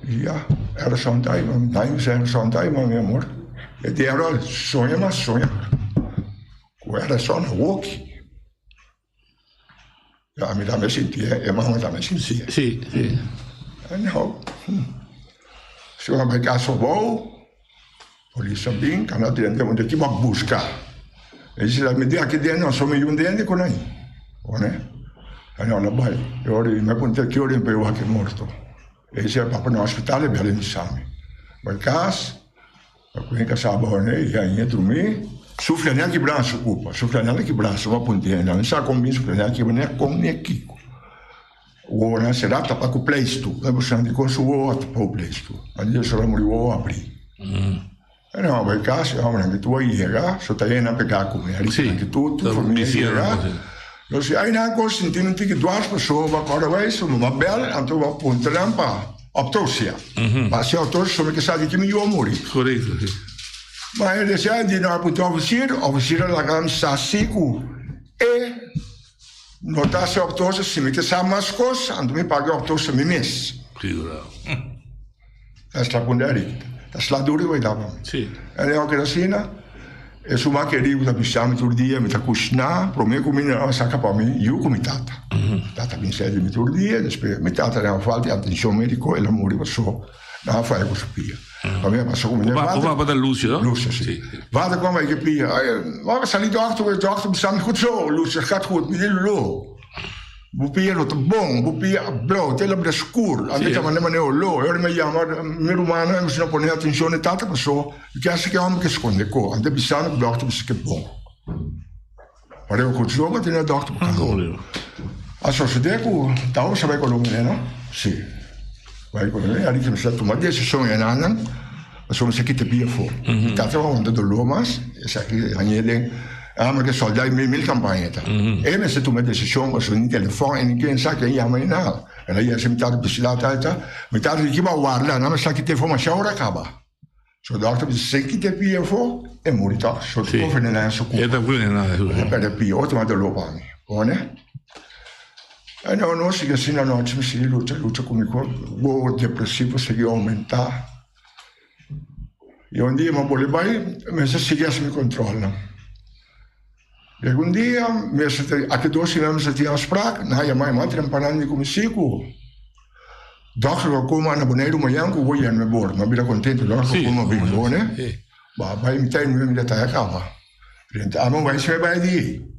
Ja, era zondag, maar nee, we zijn zondag, maar mijn moeder. Het is al sonja, maar sonja. Hoe era zo'n walk? Ja, mi da me senti, e mamma da me senti.
Sì.
En nou, zo gaan we caso bouw, policia bing, kan dat dentro, want ik mag buscar. E se la media che dentro non so milioni di euro con lei, buone? E no, la bai, e ora mi punta che ora in poi che è morto. E se papa no ospedale belle mi sami. Ma il caso, quindi casaba ne, ja in dormir. Sufre neanche braço culpa, sufre neanche braço, va puntiere, non sa come sufre neanche ne con ne kiko. Ora se data pa ku pleistu, e possiamo di consumo a po pleistu. Adesso solo morivo apri. E no, ma il caso, anche tu ieri, so taiena pega come, anche tu famiglia. Dus jij na kost in tien tiki dwars persoon wat kan wijzen, maar bel en toen wat punten lampa op tosia. Maar ze autos zo ik zei dat je me jou mori.
Corretto.
Maar hij zei die naar punt officier la gam sasiku e notasse op tosia se me que sa mascos en toen me paga op tosia me mes.
Figura.
Dat is la pundari. Dat is la duri wij daar.
Sì.
En hij ook dat e su ma che arrivo da pisciamo turdia mi ta cucina pro me come non sa capa me io come tata tata mi sede mi turdia e mi tata era falti attenzione medico e l'amore verso na fare questo pia a me passo come ne
va da Lucio
Lucio sì vado come che pia ma salito achter mi sta goed zo Lucio gaat goed mi dillo Bupia no bom, bupia bro, te la scur, anche ma ne lo, ora mi chiama mi romano e mi sono ponendo attenzione tanta perso, che ha si chiama che sconde co, ante bisano dacht che bom. Pareo con zo wat in dacht. Asso se deco, tao sabe con me, no? Sì. Vai con me, ali che mi sta tomando decisione in anan, so mi se che te pia fo. Tata onda do lomas, e sa che agnede maar que soldai mil campagnetta. E me se tu metti decisione su un telefono e ninguém sa che chiama in ala. E lei si metà di silata, metà di chi va guarda, non sa che telefono ma ora acaba. So dacht ik se che te pia fo e morita. So tu per nella so.
E da qui nella.
Per pia, o ma lo pani. Buone? E no si che sino a notte mi si luce come go depressivo se che aumenta. Io un dia ma vuole bai, me se si che mi controlla. E un dia, a che dosi non si ti afspraak, na ja mai mantri imparando come siku. Dacht ik komen naar beneden maar janko wil je aan me bord, maar ben je content dat ik kom bij wonen. Maar bij mij tijd nu met dat gaan. Rent aan wij zijn bij die.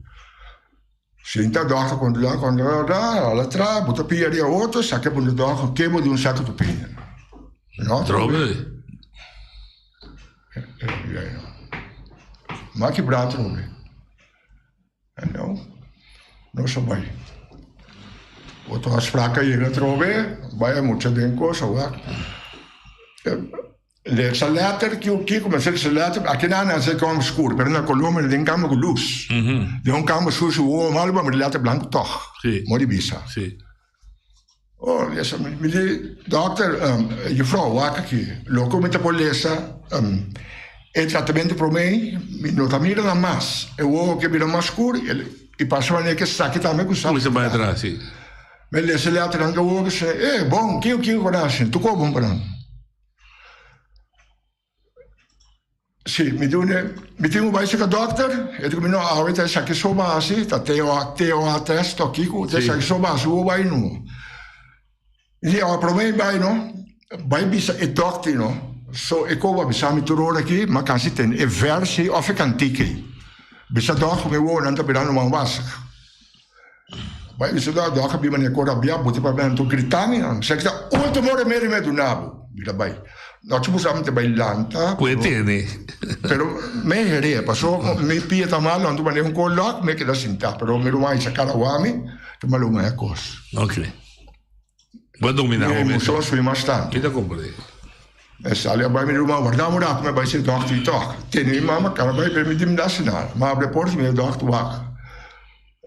Senta dacht ik kon daar, la tra, bota pia die auto, sakke op de dag, che moet doen sakke te pinen. No,
trobe.
Maak je braad trobe. En nou, non so mai. Wat afspraken je gaat troven, bij moet je denken zo wat. Le salater que começa a salater, aqui na se com escuro, pero na Colômbia tem campo com luz. De campo sujo o malba, mas later branco toch. Mori bisa.
Sì.
Oh, essa me diz, doctor, juffrouw, waak aqui. Logo met de polícia, el tratamento para mim, não tá mirando mais. Eu que mira mais escuro, e passou a que saque também com saco.
Come vai atrás, sì.
Mas le salater anche o che bom, que coragem, tu como bom para Sì, mi tengo un bicycle doctor, e dico, no, avete sa che so basi, ta teo a testo, kiku, te sa che so basi, o vai no. E ho problemi vai no, vai bisa e doctor no, so e come bisa mi turore aqui, ma casi ten e versi of ik antiki. Bisa doctor me wo nanta pirano man wasig. Vai bisa doctor bi mane cora bia, buti pa ben to gritani, sa che oltre more mere me do nabo, vira vai. No, ci possiamo bailanta.
Puetene.
Pero me heré, pasó, me pilla tan mal, no tuve un colloc, me queda sinta, pero me lo mai sacar a uami, que me lo mai a cos.
Ok. Vă dominau.
Me emoção sui bastante.
Che da comprare.
E sali abai mi rumah guardiamo da come vai se dokter toch. Tieni mama cara vai per mi dim nacional. Ma abre porta mi dokter wak.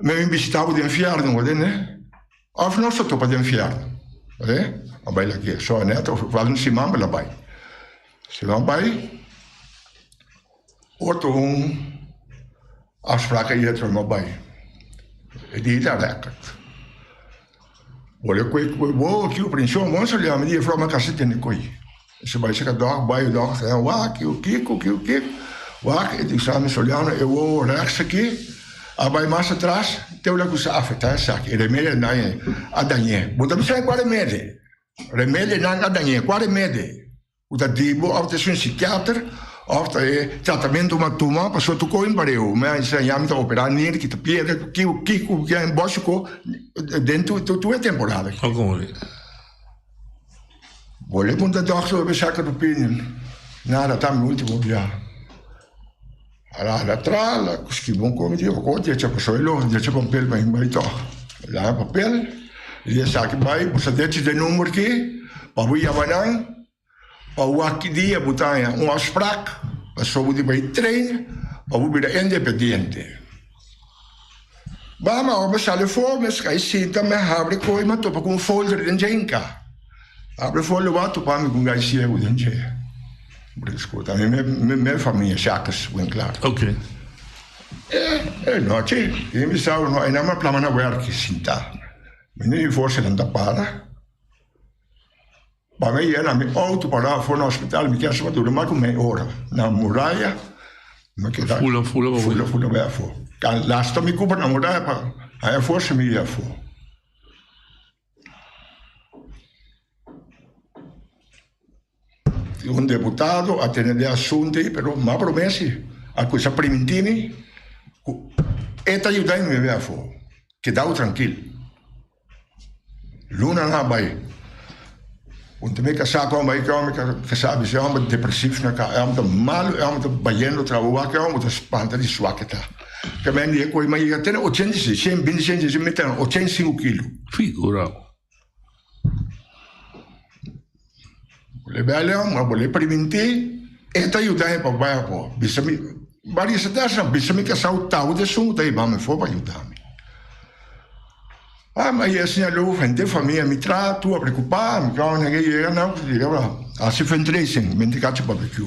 Me mi visitavo di inferno, né? Of non sotto per di inferno. Né? Abai la che so neto vado si mamba la bai. Se dan bai. Orto afspraken hier er maar bij. Die daar lekker. Olha, vou aqui o prensão, vamos olhar, me diz, falou, mas cacete tem coi. Se vai chegar dag, vai dag, wá, que o que, wá, e diz, sabe, me olhando, eu vou rechts aqui, abai mais atrás, tem o lago safe, tá, sabe, e remédio não é a danhe. Botam sem qual remédio, remédio não a danhe, qual remédio. O da dibo, of de zijn psiquiater, of de tratamento uma tuma, passou tu coin pareu, mas já me tá operar nele que te pierde, que é em bosco dentro tu é temporada.
Como?
Olha, quando a doctor vai sacar do opinião, nada tá muito bom já. Lá atrás, lá que bom como digo, quando já passou ele, já papel para ir to. Lá papel, ele saca vai, você deixa de número aqui, para o Yamanang. Para o aqui dia botar afspraak, passou de bij trein, para o vida independente. Mas o telefone, mas que sim também abre coisa, mas topa com folder de jenka. Abre folder lá, topa me com gaisia o dente. Por isso que também minha família chacas, bem claro.
Ok.
Não, tchê, eu me sabe, não é nada para mana work sinta. Menino força não dá para. Para mim, na minha auto para fora no hospital, me quer chamar tudo mais com meia hora. Na muralha, me quer dar.
Fula,
bem fora. Quando lá está me culpa na muralha, para aí força me ia fora. Deputado a ter de assunto, mas uma promessa, a coisa primitiva, esta ajuda me ver fora, que dá o tranquilo. Luna não vai. Want me casar com vai que sabe se é uma depressivo na cara, é uma mal, é uma baiano trabalho, é uma espanta de suaqueta. Que me dia coi mas ia ter 86, 120 de meter 85 kg.
Figura.
Le belle uma bole primente, eta ajudar para vai pô. Bisami, várias cidades, bisami que sautar o de som, daí vamos for para ajudar. Mas assim, eu vende família, me trato, a preocupar, me cago ninguém, não, assim foi tracing, me indicaste barbecue.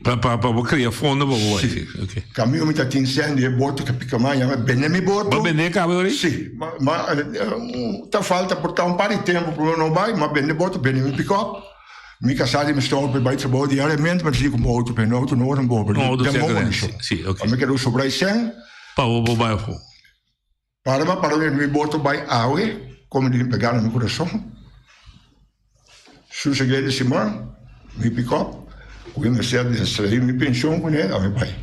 Para criar fundo,
sim. Caminho me tá tinhando e boto que pica mais, mas bem me boto.
Mas bem cabe ali?
Sim, mas tá falta por um par de tempo para não vai, mas bem me boto, bem me pick up. Me casar me estou para baixo trabalho diariamente, mas digo como outro, bem outro não um bom.
Não, do sim, ok.
Me quero sobrar sem.
Para o bairro.
Para me boto by água, como de pegar no meu coração. Sosseguei esse man, me picou, com a Mercedes, saí me pensão com ele, a meu pai.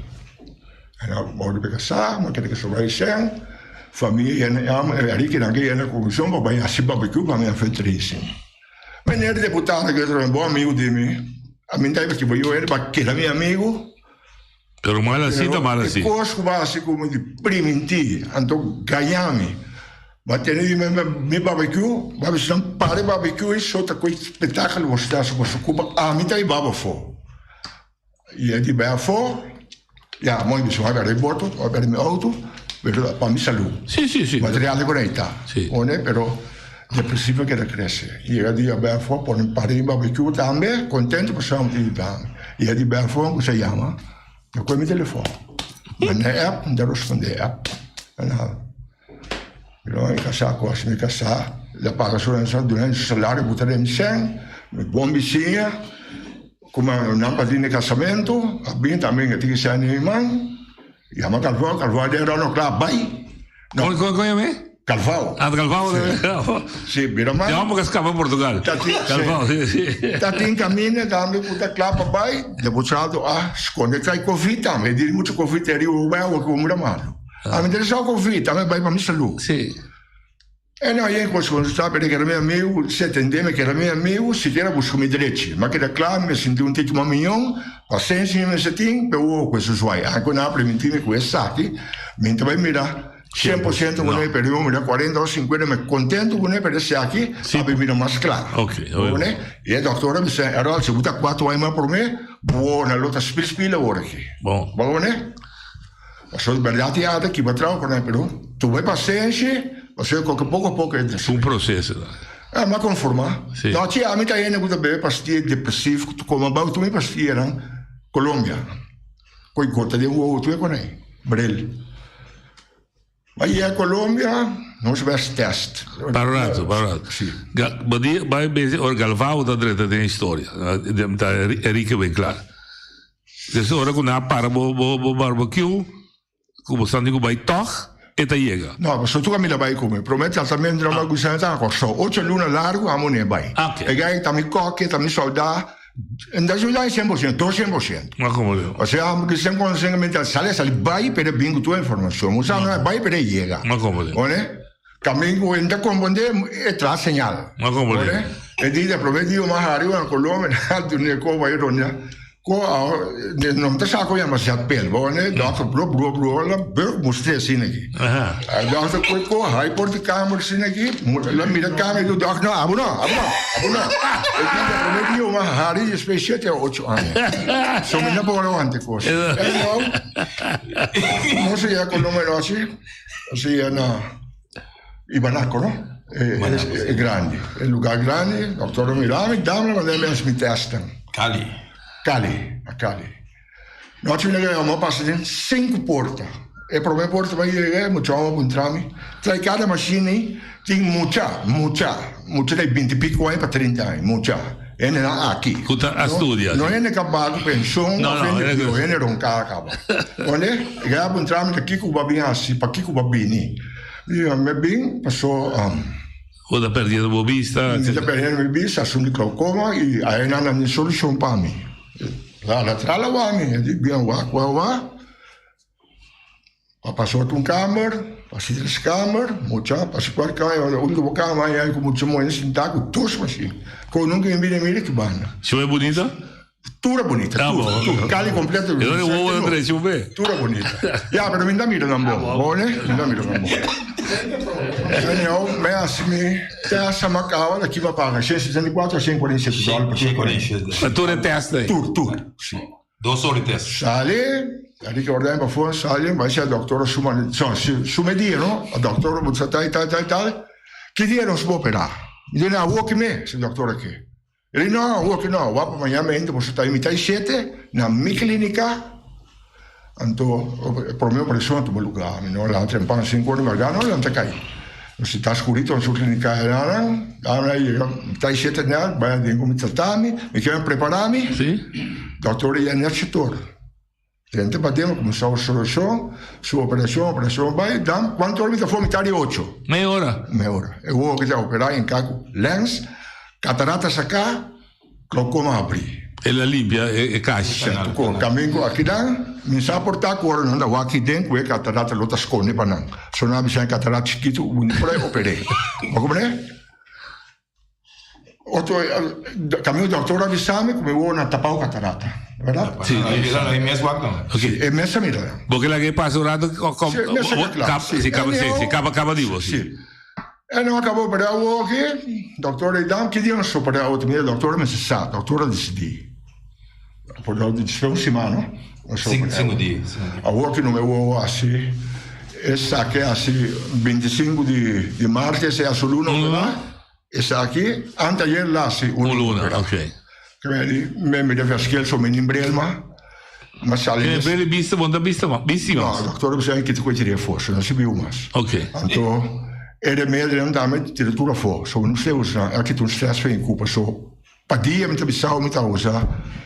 Era bom de pegar, mas queria que sobrar sem, família, ali que naquele era comissão, para vai assim barbecue para minha feliz. Mas ele deputado que era um bom amigo de mim, a mim daí que eu era para que era meu amigo.
Pero mal assim, tá mal assim.
Coisas básicas como de primiti, então ganhame. Batendo me barbecue, vai ser para barbecue, só tá com espetáculo, você está se ocupa, a mim tá aí baba fo. E é de bem fo, já mãe me vai ver boto, vai ver meu auto, para mim saúde.
Sim.
Material de bonita, né? Pero de princípio que cresce. E é de bem fo, por para barbecue também, contente por ser de bem. E é de bem fo, que se chama. Eu com meu telefone. Mas na app, não responde a app. Eu casar com me casar, la paga durante o salário, botarei em 100, bom vizinha, como não para de casamento, a bem também que tem que ser minha irmã, e a minha Calvão era no clube, vai.
Como é mesmo?
Calvão.
Ah, Calvão.
Sim, vira mais.
Vamos que escapa Portugal. Calvão, sim.
Está em caminho, também puta clapa vai, depois esconde que tem Covid também, diz muito Covid é o meu que o meu malo. A mim dele só Covid, também vai para mim saúde.
Sim.
E não é quando sabe que era meu amigo, se entendeu que era meu amigo, se quer buscar me direito, mas que era claro, me senti um tipo milhão, paciência me senti, pelo coisa joia. Quando eu aprendi com esse aqui, me também mira 100% con noi per io, 40 o 50, ma contento con noi per essere aqui, sabe mira mais claro.
Ok.
E a doutora mi dice, allora se vuoi 4 anni per me, buona, l'altra spila ora qui. Buone? Ma sono sbagliati che va tra con noi però. Tu vai pazienza, ma se poco a poco è
un processo.
Ma conforma.
Sì.
No, c'è a metà che beve pastiglie depressive, come tu mi pastiglie in Colombia. Poi corta di uovo tu con lei, Brel. Ma io a Colombia non si vede test.
Parlato. Sì. Vai bene, Galvao da dritta di storia, è ricco ben chiaro. Adesso ora con una barbecue, come stanno di vai toch. E te llega.
No, ma tu mi la vai come. Prometti altamente non mi gusta cosa. 8 luna largo, amo ne vai. E gai tammi cocche, tammi solda. E da giudare 100%, 200%.
Ma come lo?
O sea, che stiamo conseguendo sale vai per bingo tua informazione. Usano vai per llega.
Ma come lo?One?
Camingo in da componde e tra segnale.
Ma come lo?
E dite prometti io magari una colonna, altro ne co vai ronya. Non ti sa come si appella, dopo la mostra assim aqui. Dopo quel hai porti camera assim aqui, la mira camera do doc no, abuna. E quindi prometti io ma hari speciale 8 anni. Sono in lavoro ante cose. Non si è con nome nostri, si è Ibanaco, no? È grande, è un lugar grande, dottore Milano, dammi ma deve essere mi testa. Cali. Nós tínhamos passado 5 portas. E para mim porta vai ir, muito bom trami. Trai cada máquina tem muita tem 20 pico aí para 30 anos, muita. É aqui.
A studia.
Não é acabado pensão, não é roncar acaba. Onde? Gaba um trami aqui com o babinho assim, para aqui com o babini. E me bem passou
da perdida de vista.
Da perdida de vista, assume glaucoma e aí não há solução para mim. La trala uami, abbiamo qua. Passou um câmara, passei 3 câmaras, mucha, passei 4 câmaras, a única câmara aí com muito mais sintaco, todos assim. Com nunca em mira que banda.
Show é bonita?
Tudo bonita, tudo. Cali completo.
Eu não vou André, deixa eu ver.
Tudo bonita. Já, mas me dá mira não bom, né? Me dá mira não bom. Então, assim, essa macau daqui vai pagar 164 a 147 dólares.
Mas tu é teste aí?
Tudo, sim.
2 ore teste.
Sale, ali que ordem para fora, sale, vai ser a doutora sumedia, no? A doutora vai tal. Que dia não se vai operar? Ele não, o que me, esse doutor aqui. Ele não, o que não, vai para amanhã, você está em 7 na minha clínica. Então, por mim, operação é um lugar, não lá tem para 5 anos, mas não tem cair. Se está escurito, a sua clínica é está 7 anos, vai ter como tratar-me, me querem preparar-me.
Sim.
Doutor é necessitor. Tenta bater, começar a solução, sua operação vai, dá quanto hora me for metade 8?
Meia hora.
Eu vou operar em caco lens, catarata sacar, glaucoma abrir.
Ela limpia e caixa.
Com caminho aqui dá, me sa portar agora não dá aqui dentro é catarata lota scone para não. Só não bisa catarata chiquito, para operei. Como é? Outro caminho doutor avisame como vou na tapar catarata, verdade?
Sim,
é mesmo agora.
Ok.
É mesmo mira.
Porque la che passa orato si acaba di voi.
Sì. E non acabou per che dottore dam che dia non so per auto mia dottore mi sa, dottore decidi. Por lo di settimana, non so. 5
dias.
A work non avevo assim, essa che assim 25 di marzo è solo uno. Essa aqui, ante ieri là sì,
uno. Ok.
Quindi mi deve scherzo mi imbrelma. Ma sale.
Bene vista, buona vista, ma bellissima.
No, dottore bisogna che ti cuciri forse, non si più mas.
Ok.
Anto era meglio andare a mettere tutto fuori, so non sei usare, anche tu stress in cupa, so padia mi bisogna mi usa.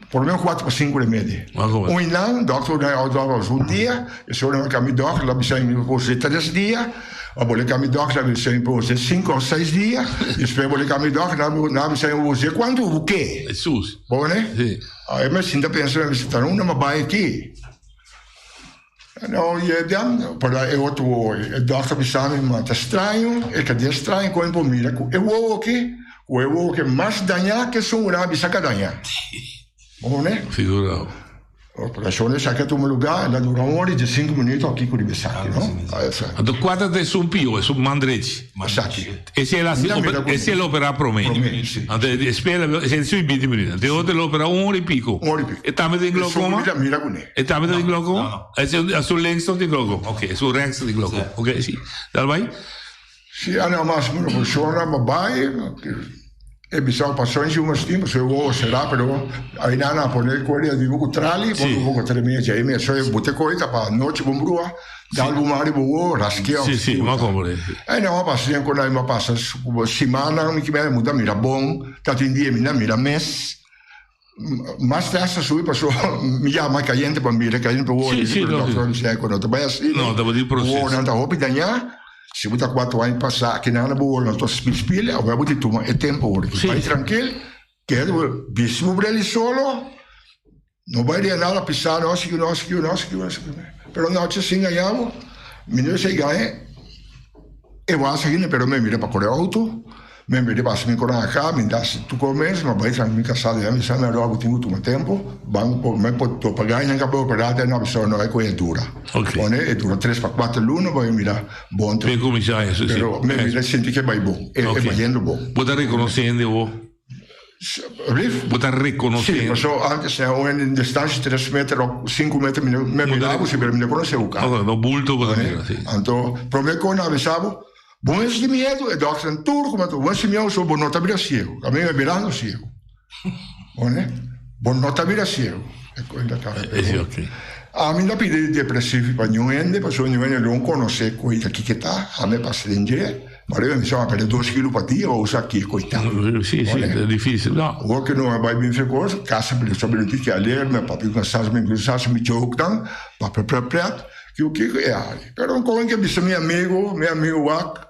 Por lo menos 4-5 remédios. Um ano, o doutor dava um dia, e se eu não caminho doc, lá bisogna mi pose 3 dias, a bolle caminho doc, lá bisogna pose 5 ou 6 dias, e se bolle caminho doc, lá bisogna pose quanto o quê?
Jesus.
Bom, né?
Sì.
Aí me sinto pensando, se tá uma vai aqui. Não, e dan, para eu outro, o doutor bisogna mi mata estranho, e que dia estranho com por mim, eu vou que mais danhar que sou uma bisogna danhar. Bom, né?
Figurado.
Porque se non sai che tu mi lugar, la dura un'ora e 5 minuti aqui con i besacchi, no?
Então, quando é um pio, é um mandrete.
Besacchi.
Esse é l'opera promedio. Espera, se sui 20 minuti. Te outra l'opera 1 ora e pico.
1 ora e pico.
E também tem glaucoma?
Mira con
E também tem glaucoma? É sul lengsto di glaucoma. Ok, sul resto di glaucoma. Ok, sì. Dal vai?
Sì, al massimo non funziona, ma vai. E bisogna passare in uno stimolo, se vuoi sarà, però hai nana a ponere quelli di buco trali, poi buco 3 mesi, e mi sono butte coita, pa noce bombrua, dal bumari buco, raschio.
Sì, ma come?
E no, passi ancora, ma passa settimana, mi chiama, muda mira bon, tati indie, mira mes, ma stessa sui passo, mi chiama caliente bambire, caliente vuoi, non sei quando ti vai a sì,
no, devo dire processo.
Vuoi andare a pidagna? Se você 4 anos passar que não é boa, não estou spil, agora vou te tomar tempo hoje. Vai tranquilo, quero bismo brele solo, não vai de nada pisar, não sei que. Pero não te assim ganhamos, menino se ganha, eu acho que pero me mira para correr auto, me mira para se me correr acá, me dá se tu comes, mas vai tranquilo casado, já me sabe logo tenho tomar tempo, banco me pode pagar e não acabou operado, não pessoa não é coisa dura.
Ok.
É dura 3 para 4 lunes, vai mirar bom.
Per cominciare, sì.
Però me mira senti che vai bom, e vai indo bom.
Puoi riconoscere o Puoi riconoscere.
Sì, però antes in distanza 3 metri o 5 metri me miravo, se per me conoscevo o
carro. No bulto puoi dire, sì.
Anto, prome con avesavo, bom esse de medo, e doctor em tudo, como tu, bom esse meu, sou bom nota vira ciego, a mim é virando ciego. Bom nota vira ciego. É coisa cara.
Ok.
A mim não pedi depressivo para nenhum, depois nenhum não conhece coisa que tá, a me passa de dia, mas eu me chamo para 2 quilos para dia ou usar aqui coitado.
Sì, è difficile, no.
O que não vai bem fecoso, casa para saber o que é ler, meu papi cansado me cansasse me jogar, para preparar que o que é ali. Pero com que disse meu amigo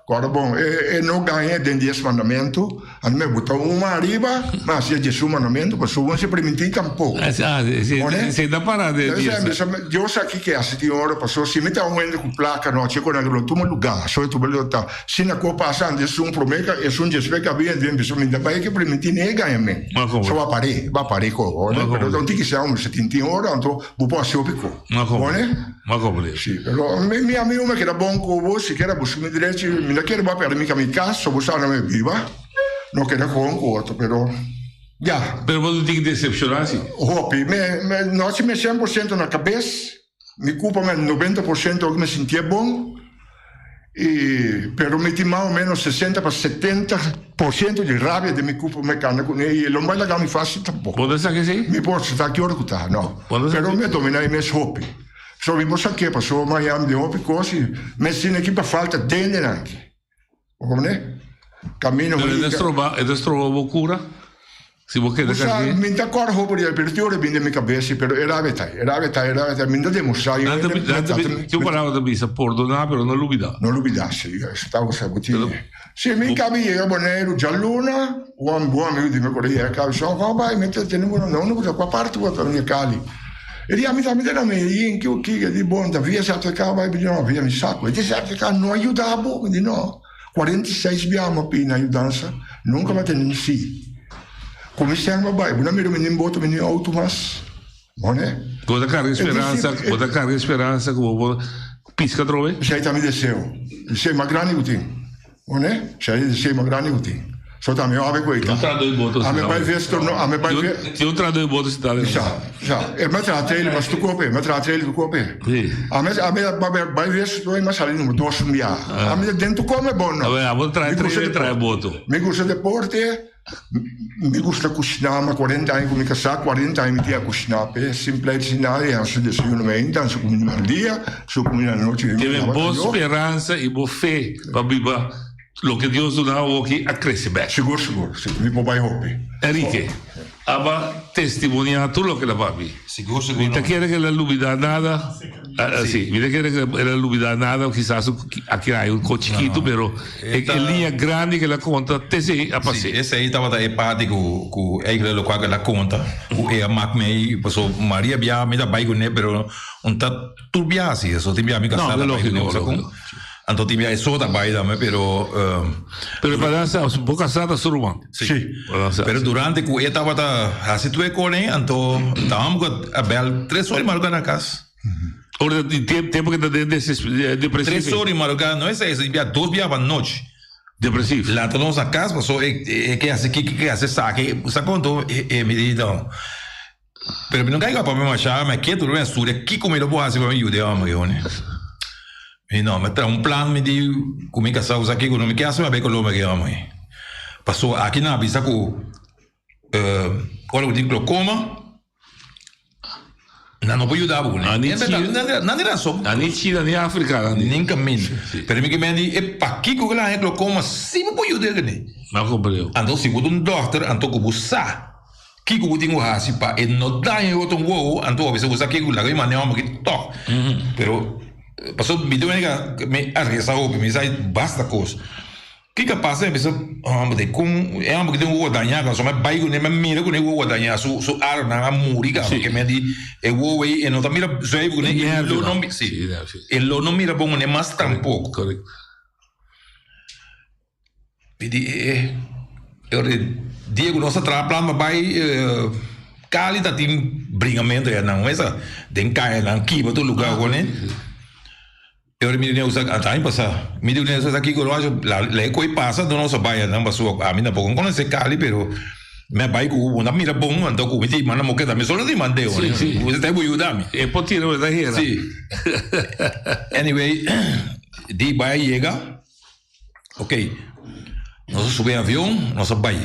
agora bom, não ganhei dentro desse mandamento, a me botou uma arriba, mas se Jesus mandamento, mas não se permitir tampouco.
Sei da parada.
Eu sei que é assim, hora passou, se me tá com placa, não tinha quando eu tomo lugar, só tu beleza tá. Se na copa passando, isso promeka, isso despeca bem, pessoa me dá para que permitir nem ganhar me. Só vai parar com, pero não tem que ser 70 horas, então vou passar o pico.
Ma come?
Sì, però mio amico che era buon con voi, si era buscando diretti, mi la chiede per mica mi caso, voi sanno me viva, non che era con corto, però ja.
Però voi dici decepcionarsi?
Hopi, no ci me 100% na cabeça, mi culpa me 90% che mi sentia buon, e però mi ma o meno 60 per 70% di rabbia di mi culpa me canna con e non vai la mi facile tampoco.
Vuoi dire che sì?
Mi posso sta che ora cuta, no. Però mi domina i miei hopi. So vimos aqui, passou Miami de hopi cose, mas sim aqui para falta dentro anche. Come ne? Cammino
e destrova cura? Si può chiedere
così? Mi da cor hopo di apertura binde mi cabeça, però era vetai, mi da dimostrare.
Io parlavo da bisa, perdonare, però non l'ubida.
Non l'ubidassi, io stavo sabotando. Se mi capi era bonero, gialluna, buon amico di me corriere, capi, so, vai, mettete non qua parte, qua per mia cali. E di amici da me, io che di buon da via certificato vai no, via mi sacco. E di certificato non aiutavo, quindi no. 46 abbiamo appena aiutanza, nunca mi teniamo sì. Come siamo vai, una mira mi imboto mi auto mas. Buone?
Cosa carga speranza, come pisca trove?
Sei tammi deseo. Sei magrani uti. Buone? Sei magrani uti. Só também ave coita.
Non trado il voto.
A me vai vesto no, a me vai
io trado il voto sta.
Ja. E me tra trele, mas tu cope, me tra trele tu cope.
Sì.
A me vai vesto tu mas ali no 2 mia. A me dentro come buono.
Vabbè, a voi tra voto.
Mi gusta deporte. Mi gusta cucinare, ma 40 anni come casa, 40 anni mi a cucinare, semplicemente anche se io non mi intendo, su come un dia, su come una notte.
Che è buona speranza e buona fede, babbiba. Lo che Dio dà occhi a crescere.
Sicuro, mi può mai hobby.
Enrique, ha testimoniato lo che la papi.
Sicuro.
Mi te chiede che la lubida nada. Sì, mi te chiede che la lubida nada, chissà a chi hai un coccito, però è linea grande che la conta, te sei a passare.
Sì, e stava da empatico con lo qua che la conta, e a Mac me, so Maria abbia mi da bai con ne, però un ta turbiasi, so ti abbia mica stata bai con Anto timia è solo da baida me però
para un po' casata solo one.
Sì. Però durante cui io stavo a situare con lei anto stavamo a bel 3 ore marocana a casa.
Ora il tempo che da depressivo.
3 ore marocana, noi sei via 2 via a noite.
Depressivo.
La tornamos a casa, so che hace saque, sa conto e mi dico però non caigo proprio ma che tu non studia chi come lo può fare come io devo amare. E no, ma tra un plan mi di come che sa usare che non mi chiama ma becco l'uomo che amo. Passo a chi na bisa ku ora di glaucoma. Non può aiutare uno. Non era so.
Anici da Africa,
non cammino. Per me che mi di e pacchico che la è glaucoma, si può aiutare ne.
Ma compreo.
Ando segundo un dottore, ando ku busa. Chi ku tingo hasi pa e no dai o ton wo, ando avesse usa che la che maniamo che to. Però passò mi domenica mi arresa o mi sai basta cosa. Chi che passa e penso de com é amo que tem o guadagna, que só me vai com me mira com o guadagna su ar na murica, que me di e o e não tá mira sei com e lo non sì. E lo non mira bom nem mais tampouco.
Correto.
Vedi eu Diego nossa traplan ma vai cali da tim brigamento é não essa den cai lá aqui para todo lugar com né. Eu me deu usa a time passar me deu usa aqui com la coi passa do nosso baia não passou a mim não pouco conhece cali pero me vai com uma mira bom ando com me manda moqueta me só não mandei você tem que ajudar-me
e pode tirar da hera
sim anyway di vai chega ok nós subi avião nós vai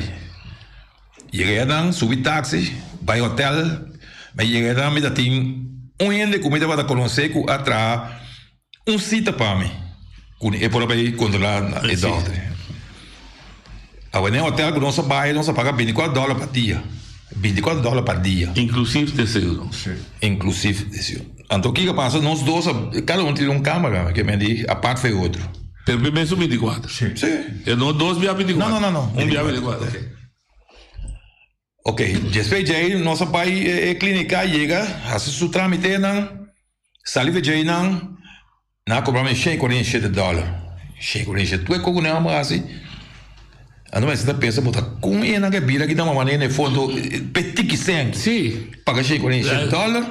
cheguei dan subi táxi vai hotel mas cheguei dan me dá tem ende comida para conhecer com atrás sítio para mim e por aí controlar e dote agora no hotel que nós paga $24 por dia $24 por dia
inclusive deseo
inclusive deseo então o que passa nós dois cada um tira câmera que me diz a parte foi outro
pelo menos 24
sim
eu não 2 via 24
não
via 24
ok depois de aí nosso pai é clínica chega faz o trâmite não saliva de não na compramos $147 $147 tu é como não mas assim ando mais você pensa botar com é na que vira que dá uma maneira no fundo petit cent
sim
paga $147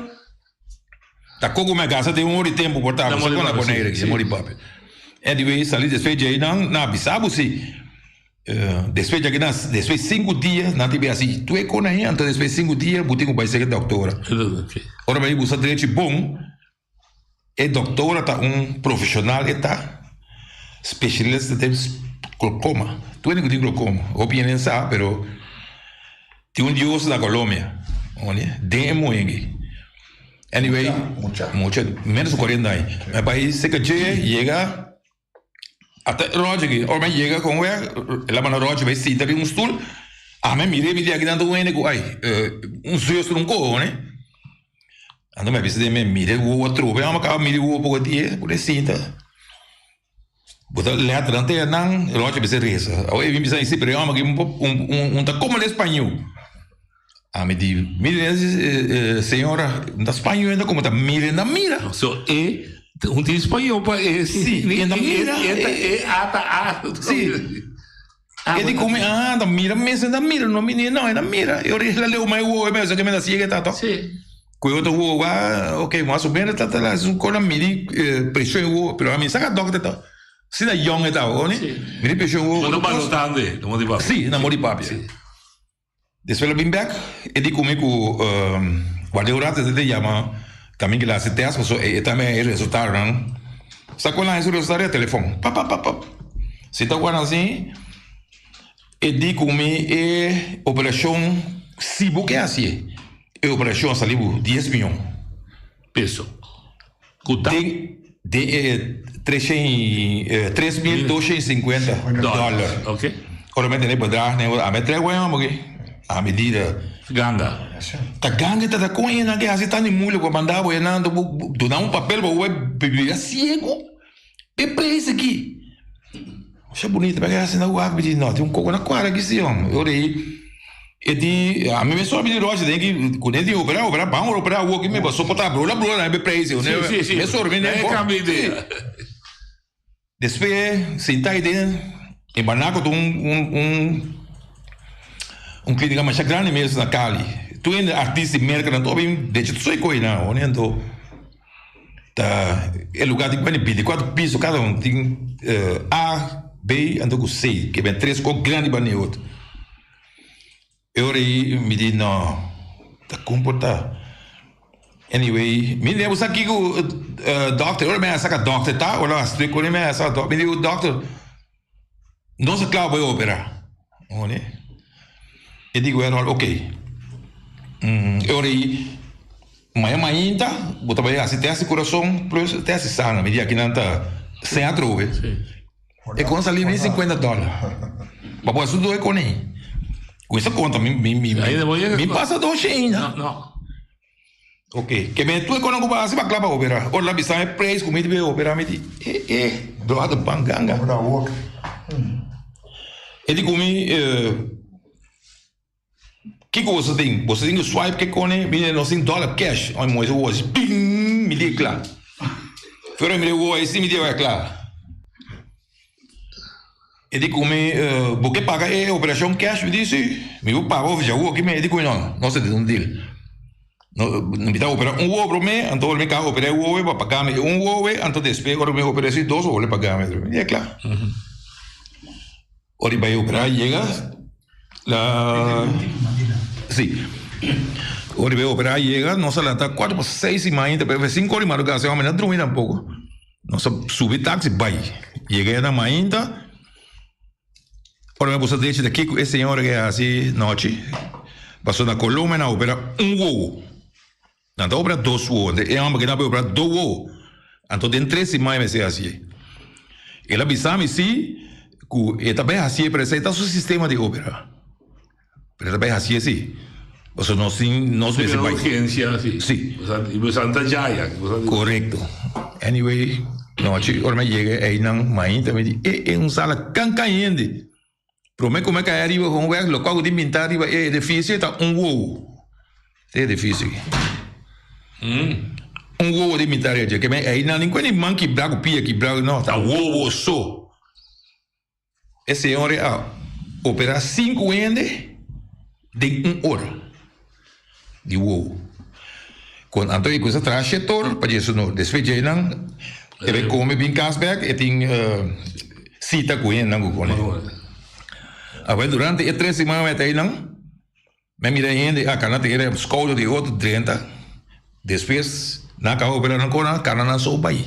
tá como me gasta tem hora de tempo portar você com a boneira que mori papo anyway sali depois de aí não na bisabo se depois de aqui depois 5 dias na tive assim tu é com aí então depois 5 dias botinho vai ser doutora ora vai buscar direito bom e doutora tá profissional e tá especialista de glaucoma tu é de glaucoma opinião sabe pero tem dios da Colômbia olha demo anyway mucha menos 40 anos mas país se que chega até Roger que ou me chega com ela mano Roger vai sentar em stool me mire me aqui dando susto não corre né ando me viste me mire o outro vem uma cara mire o pouco dia por cinta botar le atrante não Roger vai reza ou eu me sai sempre ama que tá como ele espanhol me diz mire senhora da espanhol ainda como tá mire na mira
so tem espanhol para
sim na mira sim ele come da mira mesmo da mira não menino não é na mira eu leu mais o mesmo que me dá ciega tá
sim
Quello ok, ma so bene tata la su con mi pressione uo, però mi sa che doctor si da young e tal, ne? Mi pressione uo.
Non balotande, non di papi.
Sì, non di papi. Después la back e di come ku guarda ora te chiama también la se te has so e también il risultato, no? Sta con la il risultato al telefono. Pa. Si ta guarda assim e di come e operazione si buche assim. E operação saliu 10 milhões
peso.
Custa de 3.250 dólares.
Ok.
Ora me ne podrá ne a me trego a medida
ganga.
Ta ganga ta coisa na que assim tá nem mulher para mandar o Hernando do dar papel para o bebê cego. É preço aqui. Acha bonito, porque assim na rua me diz não, tem coco na quadra aqui sim, ora aí e di a me so mi roge tem que quando ele opera bom opera o que me passou para blá blá é preço né me so me
é cambio ideia
Depois, sentai dentro, e banaco um clínica mais grande mesmo na Cali. Tu ainda artista merca não tô bem, deixa tu só coisa não, né? Então, tá, é lugar de 24 pisos, cada um tem A, B, ando com C, que vem 3 com grande banho outro. Eu aí me diz não, tá comportar. Anyway, me lembro aqui que o doctor, eu me saca doctor, tá? Olha lá, estou com ele me saca doctor, me diz o doctor, não se clava a ópera, né? Eu digo, ok. Eu aí, mas ainda, vou trabalhar assim, teste coração, plus teste sangue, me diz aqui não tá sem a trove. E quando sair nem $50. Mas pode tudo é com ele. Com essa conta, me passa $2 ainda.
Não.
Ok, que me tu economico para se clava ópera. Ora lá bisa é preço comida be ópera me di. Do lado panganga. Ele comi que você tem? Você tem o swipe que cone, me não tem $1 cash. Ai moço, hoje ping, me diga lá. Fora me deu hoje, me deu é claro. Ele come, porque paga a operação cash, me disse, me vou pagar o já o que me digo não sei de um deal. No, me dá operar ovo para mim, então ele me quer operar o ovo para pagar-me ovo, então depois agora me operar se 2 ovos para pagar-me. É claro. Ora vai operar, chega lá. Sim. Ora vai operar, chega, não se levanta 4 para 6 e mais, para 5 horas de madrugada, homem não dorme um pouco. Não se subir táxi, vai. Chega na manhã, ora você deixa daqui com esse senhor que é assim, noite, passou na Colômbia, na opera ovo. Não opera 2 ovos, é uma que não opera 2 ovos. Então tem 3 e mais é assim. Ela avisa-me se que é também assim para aceitar o sistema de opera. Pero também assim assim. Você não se vai.
Urgência, sim. E você anda já.
Correto. Anyway, noite, ora me chega aí na mãe também é sala cancaiende. Promete como é que é arriba com o local de inventar arriba é difícil, tá ovo. É difícil. Ovo de inventar é que aí não ninguém manque brago pia que brago não, tá ovo só. Esse senhor opera 5 ende de 1 hora de ovo. Quando Antônio coisa traz setor para isso não despeje não. Ele come bem casberg e tem cita com ele não com agora durante e 3 semanas até aí não me mira ainda a canata era escola de outro 30 depois na carro opera não com a canana só vai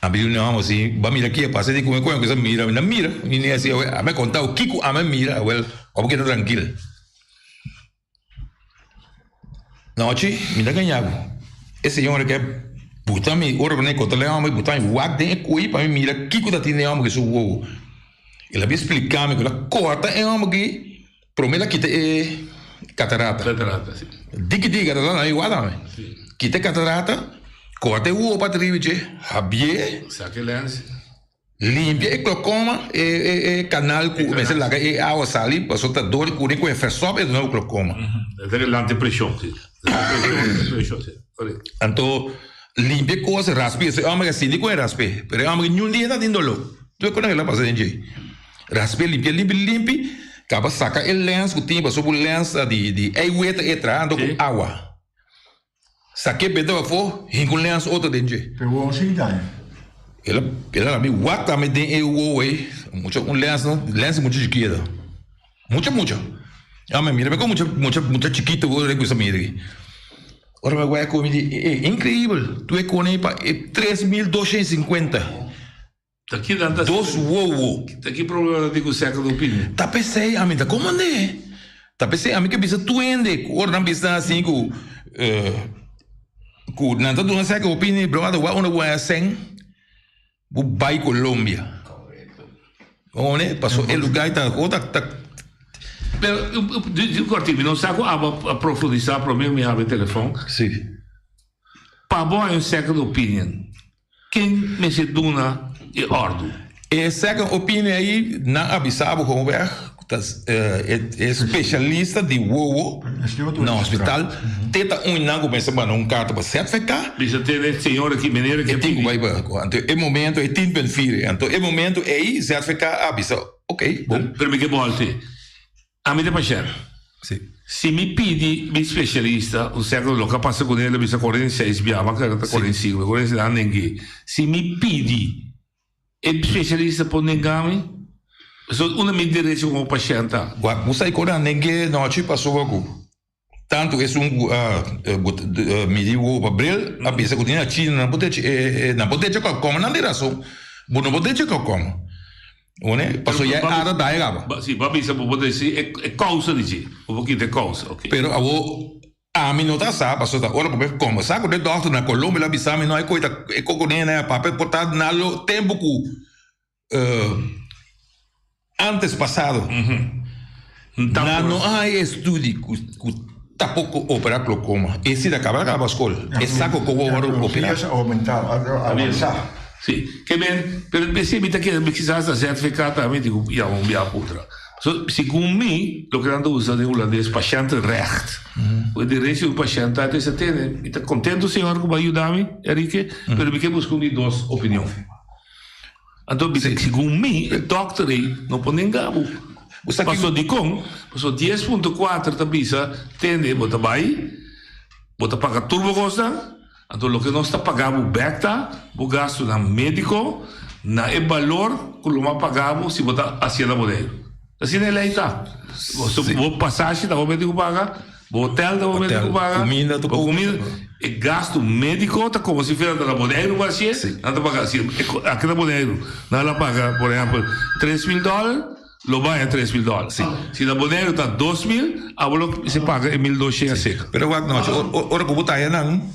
abriu não assim vai mirar aqui passa de comer coisa mira não mira e nem assim a me contar o Kiko a me mira well como que tá tranquilo noite me dá ganhado esse senhor que puta me ora nem conta le amo puta me wag de coi para me mira Kiko tá tendo amo que sou ovo. Ele vai explicar-me que a corta é uma que promete que tem catarata.
Catarata, sim.
Diga, lá não é igual também. Que tem catarata, corta o ovo para tribute, rabie, limpia e glaucoma e canal que começa lá que é água sali, passou tá dor e curir com o efeito e não glaucoma.
É l'antepressão, sim.
Então limpia coisa, raspe, é uma que assim com raspe, mas é uma que nenhum dia está tendo tu é quando ela passa em raspe limpe, acaba saca o lens que tem sobre o lens de água entrando com água. Saque pedra for, com lens outro dentro.
Pegou um cidade.
Ela me guarda me tem um lens muito chiquito. Muito. Me mira, como muito chiquito vou com essa mira. Ora me vai comer é incrível. Tu é com ele para 3.250.
Daqui dentro
2 ovo.
Daqui problema de que seca do opinião.
Tá pensei, a mim tá como ande? Tá pensei, a mim que bisa tu ende, ora não bisa assim com não tá dando seca opinião, brother, wa ona wa sen. Bu bai Colômbia. Onde passou o lugar tá
Pero eu cortei, não sabe a profundizar para mim me abre telefone.
Sim.
Para bom é seca do opinião. Quem me se duna e ordo.
E second opinion aí na abisabo com o é especialista de uovo no hospital. Tenta não começa a carta para certificar.
Bisa tem senhora que maneira que
tem vai então é momento é tin ben fire então é momento é aí certificar bisa ok bom
per me che volte a me de passer se mi pidi mi specialista un secolo lo capace con ele bisa corrente 6 biama che corrente 5 corrente da ninguém se mi pidi e specialista por nengami so una mi direzione come paziente
guarda non sai cosa ninguém non ci passò algo tanto é me digo para abril a pensa que tinha China não pode como não tem razão não pode como né passou já a da ega
sim para pensa pode ser é causa de um pouquinho de causa ok
pero a mim não tá sabe passou da hora para como sabe o doutor na Colômbia lá bisame não é coisa é coconena papel portado na tempo que antes passado não há estudo pouco operar glaucoma. Esse da cabra a escola. É saco que o ouro operar.
Avançar.
Sim. Que bem, pelo princípio que precisa certificado também digo, ja um via outra. So, segundo mim, o que ando usando em holandês, paciente recht. O direito do paciente até se tem. Está contente o senhor que vai ajudar-me, Henrique? Pero me que busco duas opiniões. Então, segundo mim, o doutor não pode engano. Passou de com, passou 10.4 da bisa, tende, bota vai, bota paga turbo costa, então o que nós está pagando o becta, o gasto na médico, na é valor que nós pagamos se bota assim na modelo. Assim é lei tá. O passagem da o médico paga, o hotel da o médico paga, comida, e gasto médico tá como se fosse na modelo, mas assim, não tá pagando assim, aqui na modelo, não ela paga, por exemplo, $3,000. Lo vai a $3,000. Sim. Se na Bonero está 2.000, a bolo se paga em 1.200 seca.
Pero guarda, não, ora que botar não,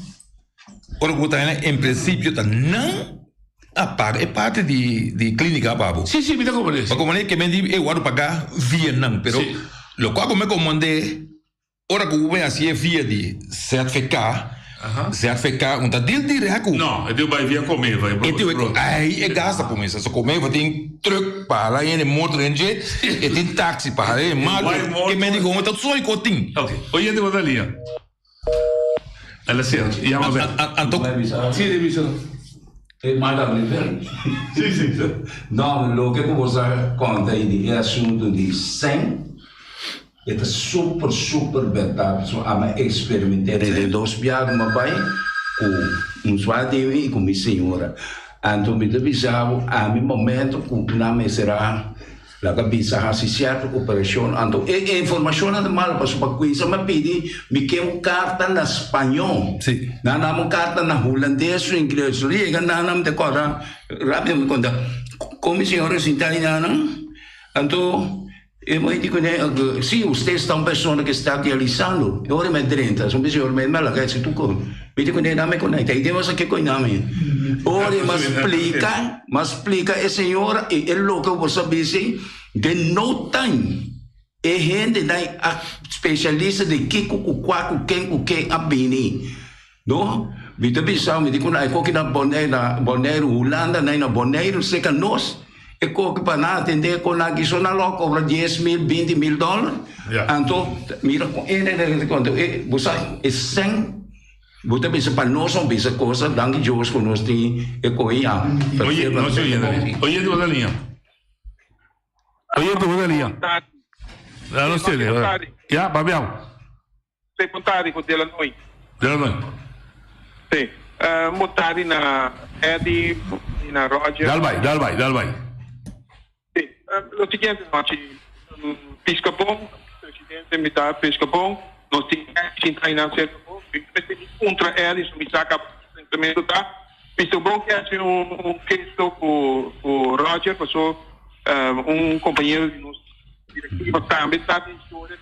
ora que botar em princípio tá não a paga é parte de clínica babo.
Sim, me dá como isso.
Como é que me diz eu vou pagar via não, pero lo qual como comandei, ora que o vai assim via de certificar. Certificar um tá direto.
Não, eu vai via comer, vai.
Aí é gasta com isso. Só comer vai tem truck para lá e motor enche e tem táxi para lá, mas que me digo, mas tá só ikotin.
Ok. Hoje de outra linha. Ela certo. E vamos ver.
Anto.
Sim, divisão. Mais da nível.
Sim.
Não, o que você conta aí é assunto de 100. É super verdade. So, a experimentar de dois viagens, mas vai com um suado e com minha senhora. Então, me avisava, a mim momento, que não me será a cabeça associada à operação. Então, a informação é mal para a coisa, mas pedi, me quer uma carta na espanhol.
Sim.
Não há uma carta na holandês, inglês, liga, não me decora. Rápido me conta. Como a senhora se italiana, então, eu me digo, se você está uma pessoa que está realizando, eu me 30, sou pessoa me mala que se tu com. Me digo, não me conecta, e temos aqui com nome. Ora, mas explica a senhora e ele logo você disse, de no time, e gente da especialista de que quem que abini, não? Me digo, me digo, na coque na Bonaire, Holanda, na Bonaire, se que nós e que para atender com a guição na loja cobra $10,000, $20,000. Então, mira com ele quando você é 100, você pensa para nós não pensa coisa, danke Deus que nós tem e coia.
Oye, não se oye de outra linha. Oye de outra linha. Não sei. Já, Babião.
Sei contare com dela noite.
Dela noite.
Sim. Montare na Eddie, na Roger.
Dal vai.
Lo seguinte, nós Piscabon, presidente militar Piscabon, nós temos que treinar certo bom, contra eles, me saca também tá. Piscabon que é questo com o Roger, passou companheiro de nós, diretivo também está em história.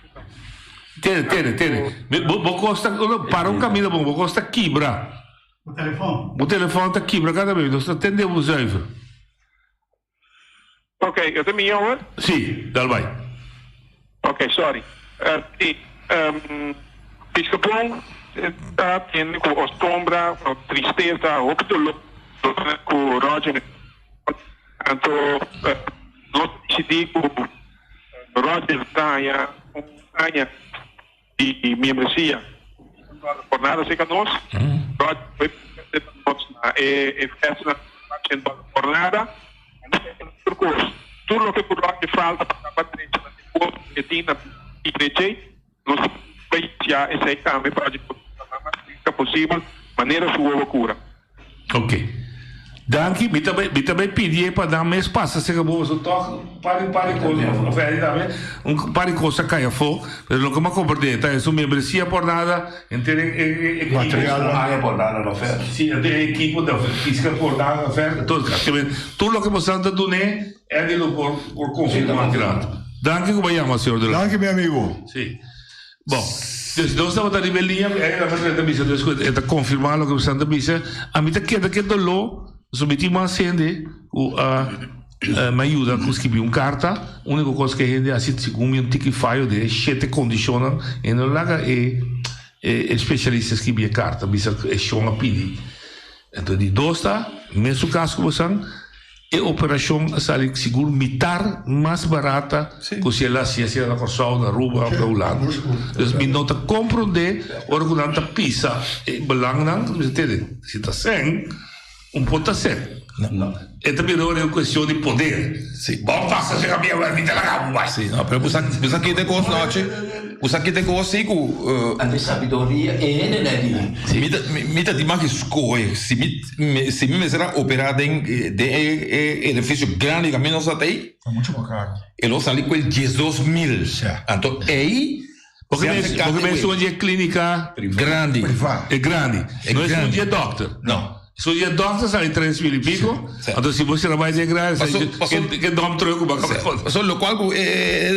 Tere. Vou costa para um caminho bom, vou costa quebra. O telefone está quebra cada vez, nós atendemos aí.
Ok, eu também ouço?
Sim, dal vai.
Ok, sorry. Piscabon está tendo com a sombra, com tristeza, o com o Roger. Então, nós decidimos Roger ganha de membresia. Por nada se conosco. Roger foi na festa por nada. Tudo o que por Roger falta para a patrícia que tem na igreja, nós vai já esse também para a possível maneira sua cura.
Ok. Danke, mi também pedi para dar mais espaço, se acabou o toque, pare coisa caia fogo, mas não como compreender, tá? Isso membresia por nada, entende?
Material
por nada na oferta. Sim, tem equipe da física por nada na oferta, tudo o que você anda do né é de por confirmar tirado. Danke, como chama, senhor de lá?
Danke, meu amigo.
Sim. Bom, nós estamos na ribelinha, na frente da missa, é confirmar o que você anda da missa, a mim tá que dolor. Subiti uma acende me aiuta a scrivere un carta, l'unica cosa che rende è siccome un tiki file di 7 condizioni e non laga e specialista scrive carta, bisa e shonga pidi. Então di dosta, messo caso você e operação sale seguro mitar mais barata così ela sia na Corsau, na Ruba, na Holanda. Dus mi nota compreender ora que nanta pisa e belangrijk, você entende? Se tá sem un po' tassè.
No.
E também não é uma questão de poder.
Sim.
Bom, passa se caminha vai me lá, vai.
Sim, não, pero você aqui tem coisa noite. Você aqui tem coisa assim com
a sabedoria é nele.
Mita de mais escolha. Se me será operado em edifício grande que menos até aí.
É muito bacana.
Ele sali com 18.000. Então aí
porque mesmo onde é clínica
grande.
É grande. Não é um dia doctor.
Não.
Se o doctor sai 3.000 e pico, então se você não vai de graça, que dá troco para
só o qual o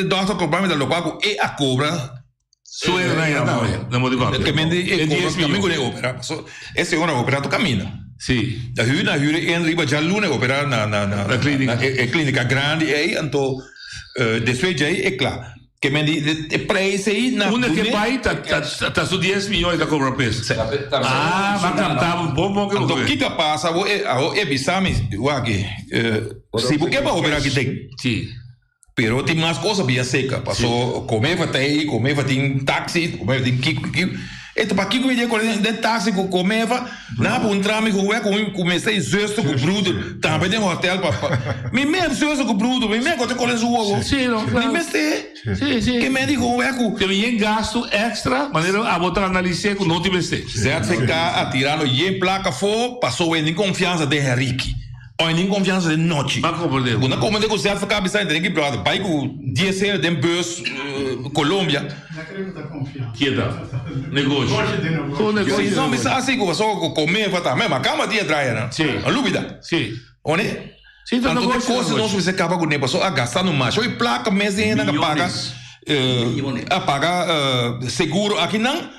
doctor cobra da qual é a cobra
suera não me digo
que mende é caminho de opera esse é uma opera tu caminha
sim
da hyra em riba já luna opera na clínica é clínica grande aí então depois aí é claro que mende preço aí na
uma que vai tá su 10 milhões da cobra peso vai cantar bom que
então que passa é bisami aqui se você vai operar aqui tem
sim
pero tem mais coisas bem seca passou comer tem táxi comer tem que então para que comer de táxi comer na bom trame com comecei justo com bruto também tem hotel para me mesmo justo com bruto me mesmo com o ovo
sim não
me mesmo
sim
que me digo é com
tem gasto extra maneira a botar analisar com não te mestre
certificar a tirar no e placa for passou em confiança de Henrique ou em confiança de noite.
Mas compreender.
Quando eu comecei com o certo ficar pensando em que brother, vai com 10 anos de bus Colômbia.
Não acredito na confiança.
Que dá? Negócio.
Negócio. Não, mas assim que só comer vai estar mesmo, calma dia atrás, né?
Sim.
A lúbida.
Sim.
Onde?
Sim, então
não coisa não se você acaba com nem passou a gastar no macho e placa mês ainda que paga a pagar seguro aqui não.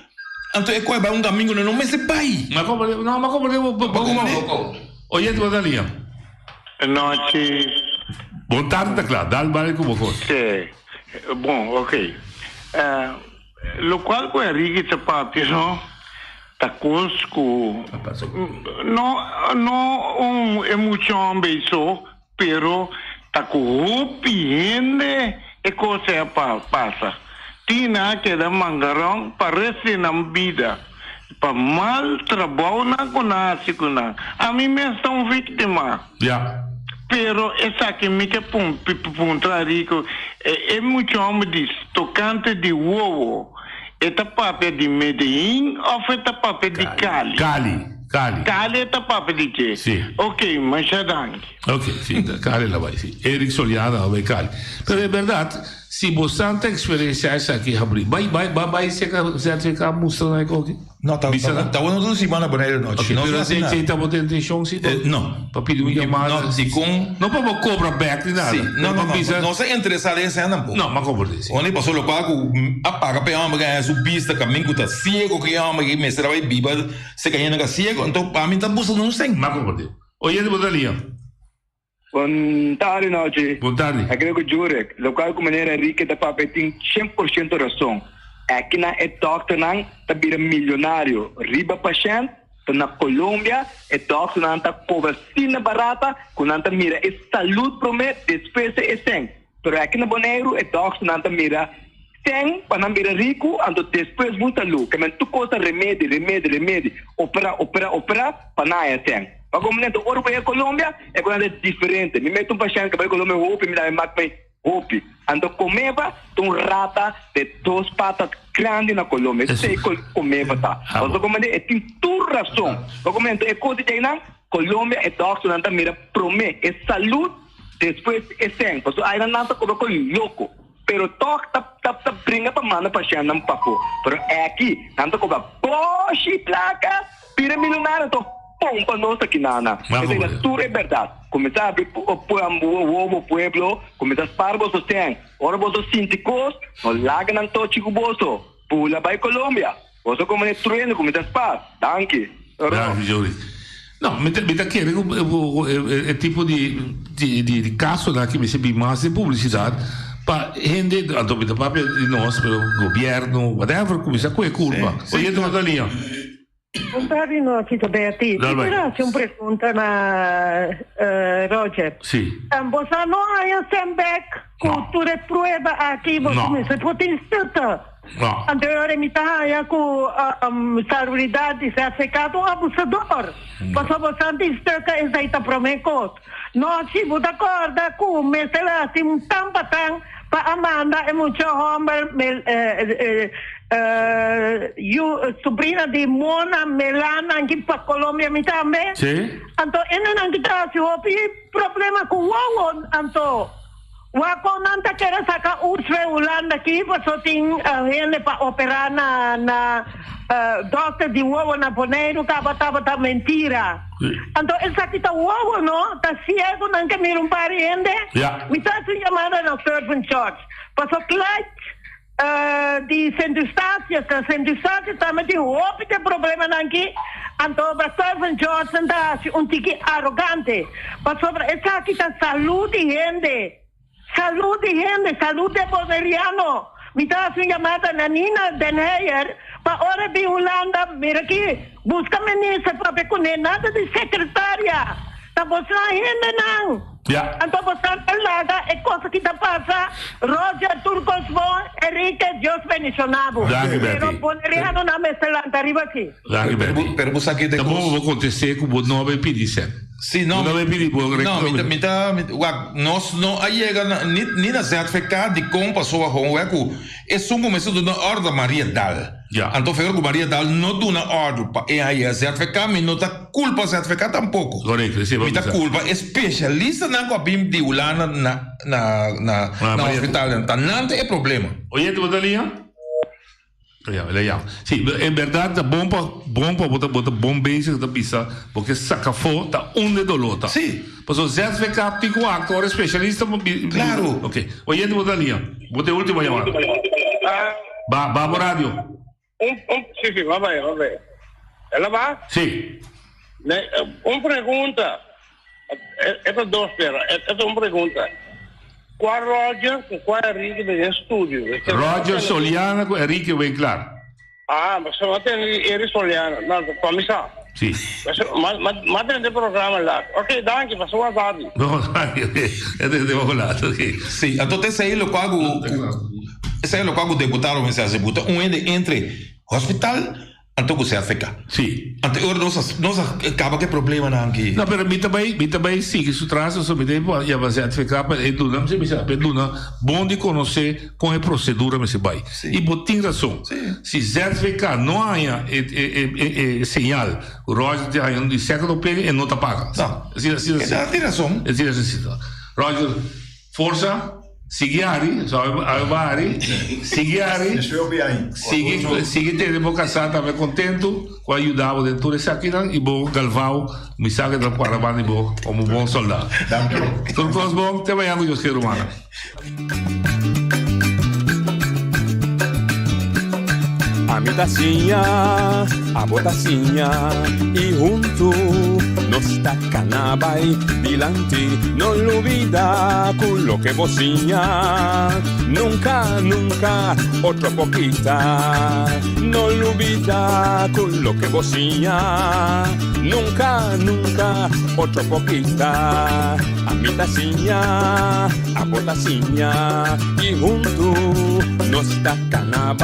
Então é coisa um caminho não mês vai.
Mas compreender. Oye, tu Dalia.
Noite.
Boa tarde, claro. Dá o barco como for.
Sim. Bom, ok. Lo qual com Henrique Sapati, não? Tá cosco. Não emoção beijo, pero tá com gente e coisa passa. Tina que da mangarão parece na vida. Para mal trabalho na conhece com a mim me são vítima.
Yeah.
Pero essa que me que rico é muito homem de tocante de ovo. Esta papel de Medellín ou esta papel de Cali? Cali esta papel de quê?
Sim.
Ok, mas já danke.
Ok, sim, Cali lá vai, sim. Eric Soliana vai Cali. Pero é verdade, se você não tem experiência essa aqui, abrir, vai você ficar mostrando aí com
não, tá uma semana para ele não.
Ok, pero você está botando atenção se
não.
Para pedir uma chamada. Não para cobrar back nem nada.
Não se interessar em essa não.
Não, mas como diz.
Onde passou o qual apaga para homem ganhar subista, caminho tá cego que homem que me será vai biba, se ganha na cego, então para mim tá buscando não sei.
Mas como diz. Oye, de Bodalia.
Boa tarde, noite.
Boa tarde.
Aqui com o Jurek, local com maneira rica da papel tem 100% razão. Aqui na é doctor não tá vira milionário, riba paciente, tá na Colômbia, é doctor não tá com vacina barata, com não tá mira é saúde promete, despesa é sem. Pero aqui na Bonaire, é doctor não mira tem para não mira rico, ando depois volta lu, que men tu costa remédio, opera, para não é tem. Mas como nem tu ora para a Colômbia, é coisa diferente. Me meto paciente que vai Colômbia hope, me dá mais bem hope. Ando comeva, tu rata de 2 patas grande na Colômbia. Sei comeva tá. Mas como nem tem tu razão. Como nem é coisa de não, Colômbia é doctor não mira promete é saúde. Depois é sem, porque aí não está como louco. Pero toque tá brinca para mandar para chegar não papo. Pero é aqui, não está como poxa placa, pira milionário to pompa nossa aqui nana. Então tudo é verdade. Começar a abrir o pueblo, começar a parar você tem. Ora você sinticos, não larga não to chico bolso. Pula vai Colômbia. Você como é treino, começar a parar. Danke.
Danke, Jory. No, mi chiede il tipo di caso da che mi sembra más de pubblicità, ma gente, proprio di nostro governo, whatever, come sa, quella è colpa. Oye, tu Natalia.
Comprare no, Tito Beati. Però c'è un pregunta na Roger.
Sì.
Você não há sembec, cultura prueba aqui, você se pode instrutar.
No.
Anteriormente com salubridade se secado um abusador. Passou bastante esterca e aí tá promecos. Nós se vou acorda com mesela assim tampatang para Amanda é muito homem sobrina de Mona Melana aqui para Colômbia me também.
Sim.
Então não kita se houve problema com o então Wako nanta quer sacar usre Holanda aqui, porque tem gente para operar na doctor de uovo na Bonaire, que tá mentira. Então, essa aqui tá uovo, não? Tá ciego, não quer mirar pariente? Me está se chamando na Servant Church. Porque o cliente de centro-estácio também tem outro problema aqui. Então, para Servant Church, está um tique arrogante. Porque sobre essa aqui tá saúde de gente. Saúde boneriano. Me dá sua chamada na Nina Denheyer, para hora de Holanda, mira aqui, busca ministra para ver nada de secretária. Tá você na gente não. Então você larga, é coisa que tá passa, Roger Turcos Bon, Enrique, Deus mencionado. Pero boneriano na meselanta arriba aqui.
Per você aqui de
coisa. Vou acontecer com o nome pedisse.
Sì, no, nós não chega nem na certificado de como passou a Honweku. É só começar do ordem Maria Dal. Então foi que Maria Dal não dá na ordem para aí certificado, mas não tá culpa certificado tampouco.
Correto, sim.
Mas tá culpa especialista na copim de Ulana na hospital, então não tem problema.
Oye, tu Natalia? Sì, in verità è buon po' buon basic da pizza perché sacca fuori da un dolore.
Sì.
Posso certificare di quattro specialista.
Claro.
Ok. Oye, tu Natalia. Vote ultima chiamata. Va radio.
Sì, va bene. Ela va?
Sì.
Una pregunta. Esta dos pera. Esta una pregunta. Qual Roger e qual Enrique del studio?
Roger Soliana e Enrique Winkler.
Ma se non eri Soliana, no, fammi sa.
Sì.
Ma tenete programma là. Ok, danke, ma sono tardi.
No, dai, devo colato.
Sì, allora sei lo quago deputato mi sa se butta un entre hospital anto ku certifica.
Sì.
Ante ora nosa acaba che problema anche.
No, però mi também sì che su trasso so mi tempo ya va certificato e tu non mi sa per una buon di conoscere come procedura mi si vai. E botin razão. Se certificar não há señal, o Roger ha un secolo pega e não tá paga.
No. Tem razão.
Roger, força Sigiari, Sigue te devo casar também contento, com ajudava dentro dessa aqui e bom Galvão, me sabe da caravana e bom como bom soldado. Tudo coisa bom, te vai ando eu ser humano.
A mi tacinha, a botacinha e junto no sta canabay dilanti, non lo vida quello che vocina, nunca, nunca, otro poquita, non lo vida quello che vocina, nunca, nunca, otro poquita, a mi tasigna, a botasigna, y junto no sta canabay.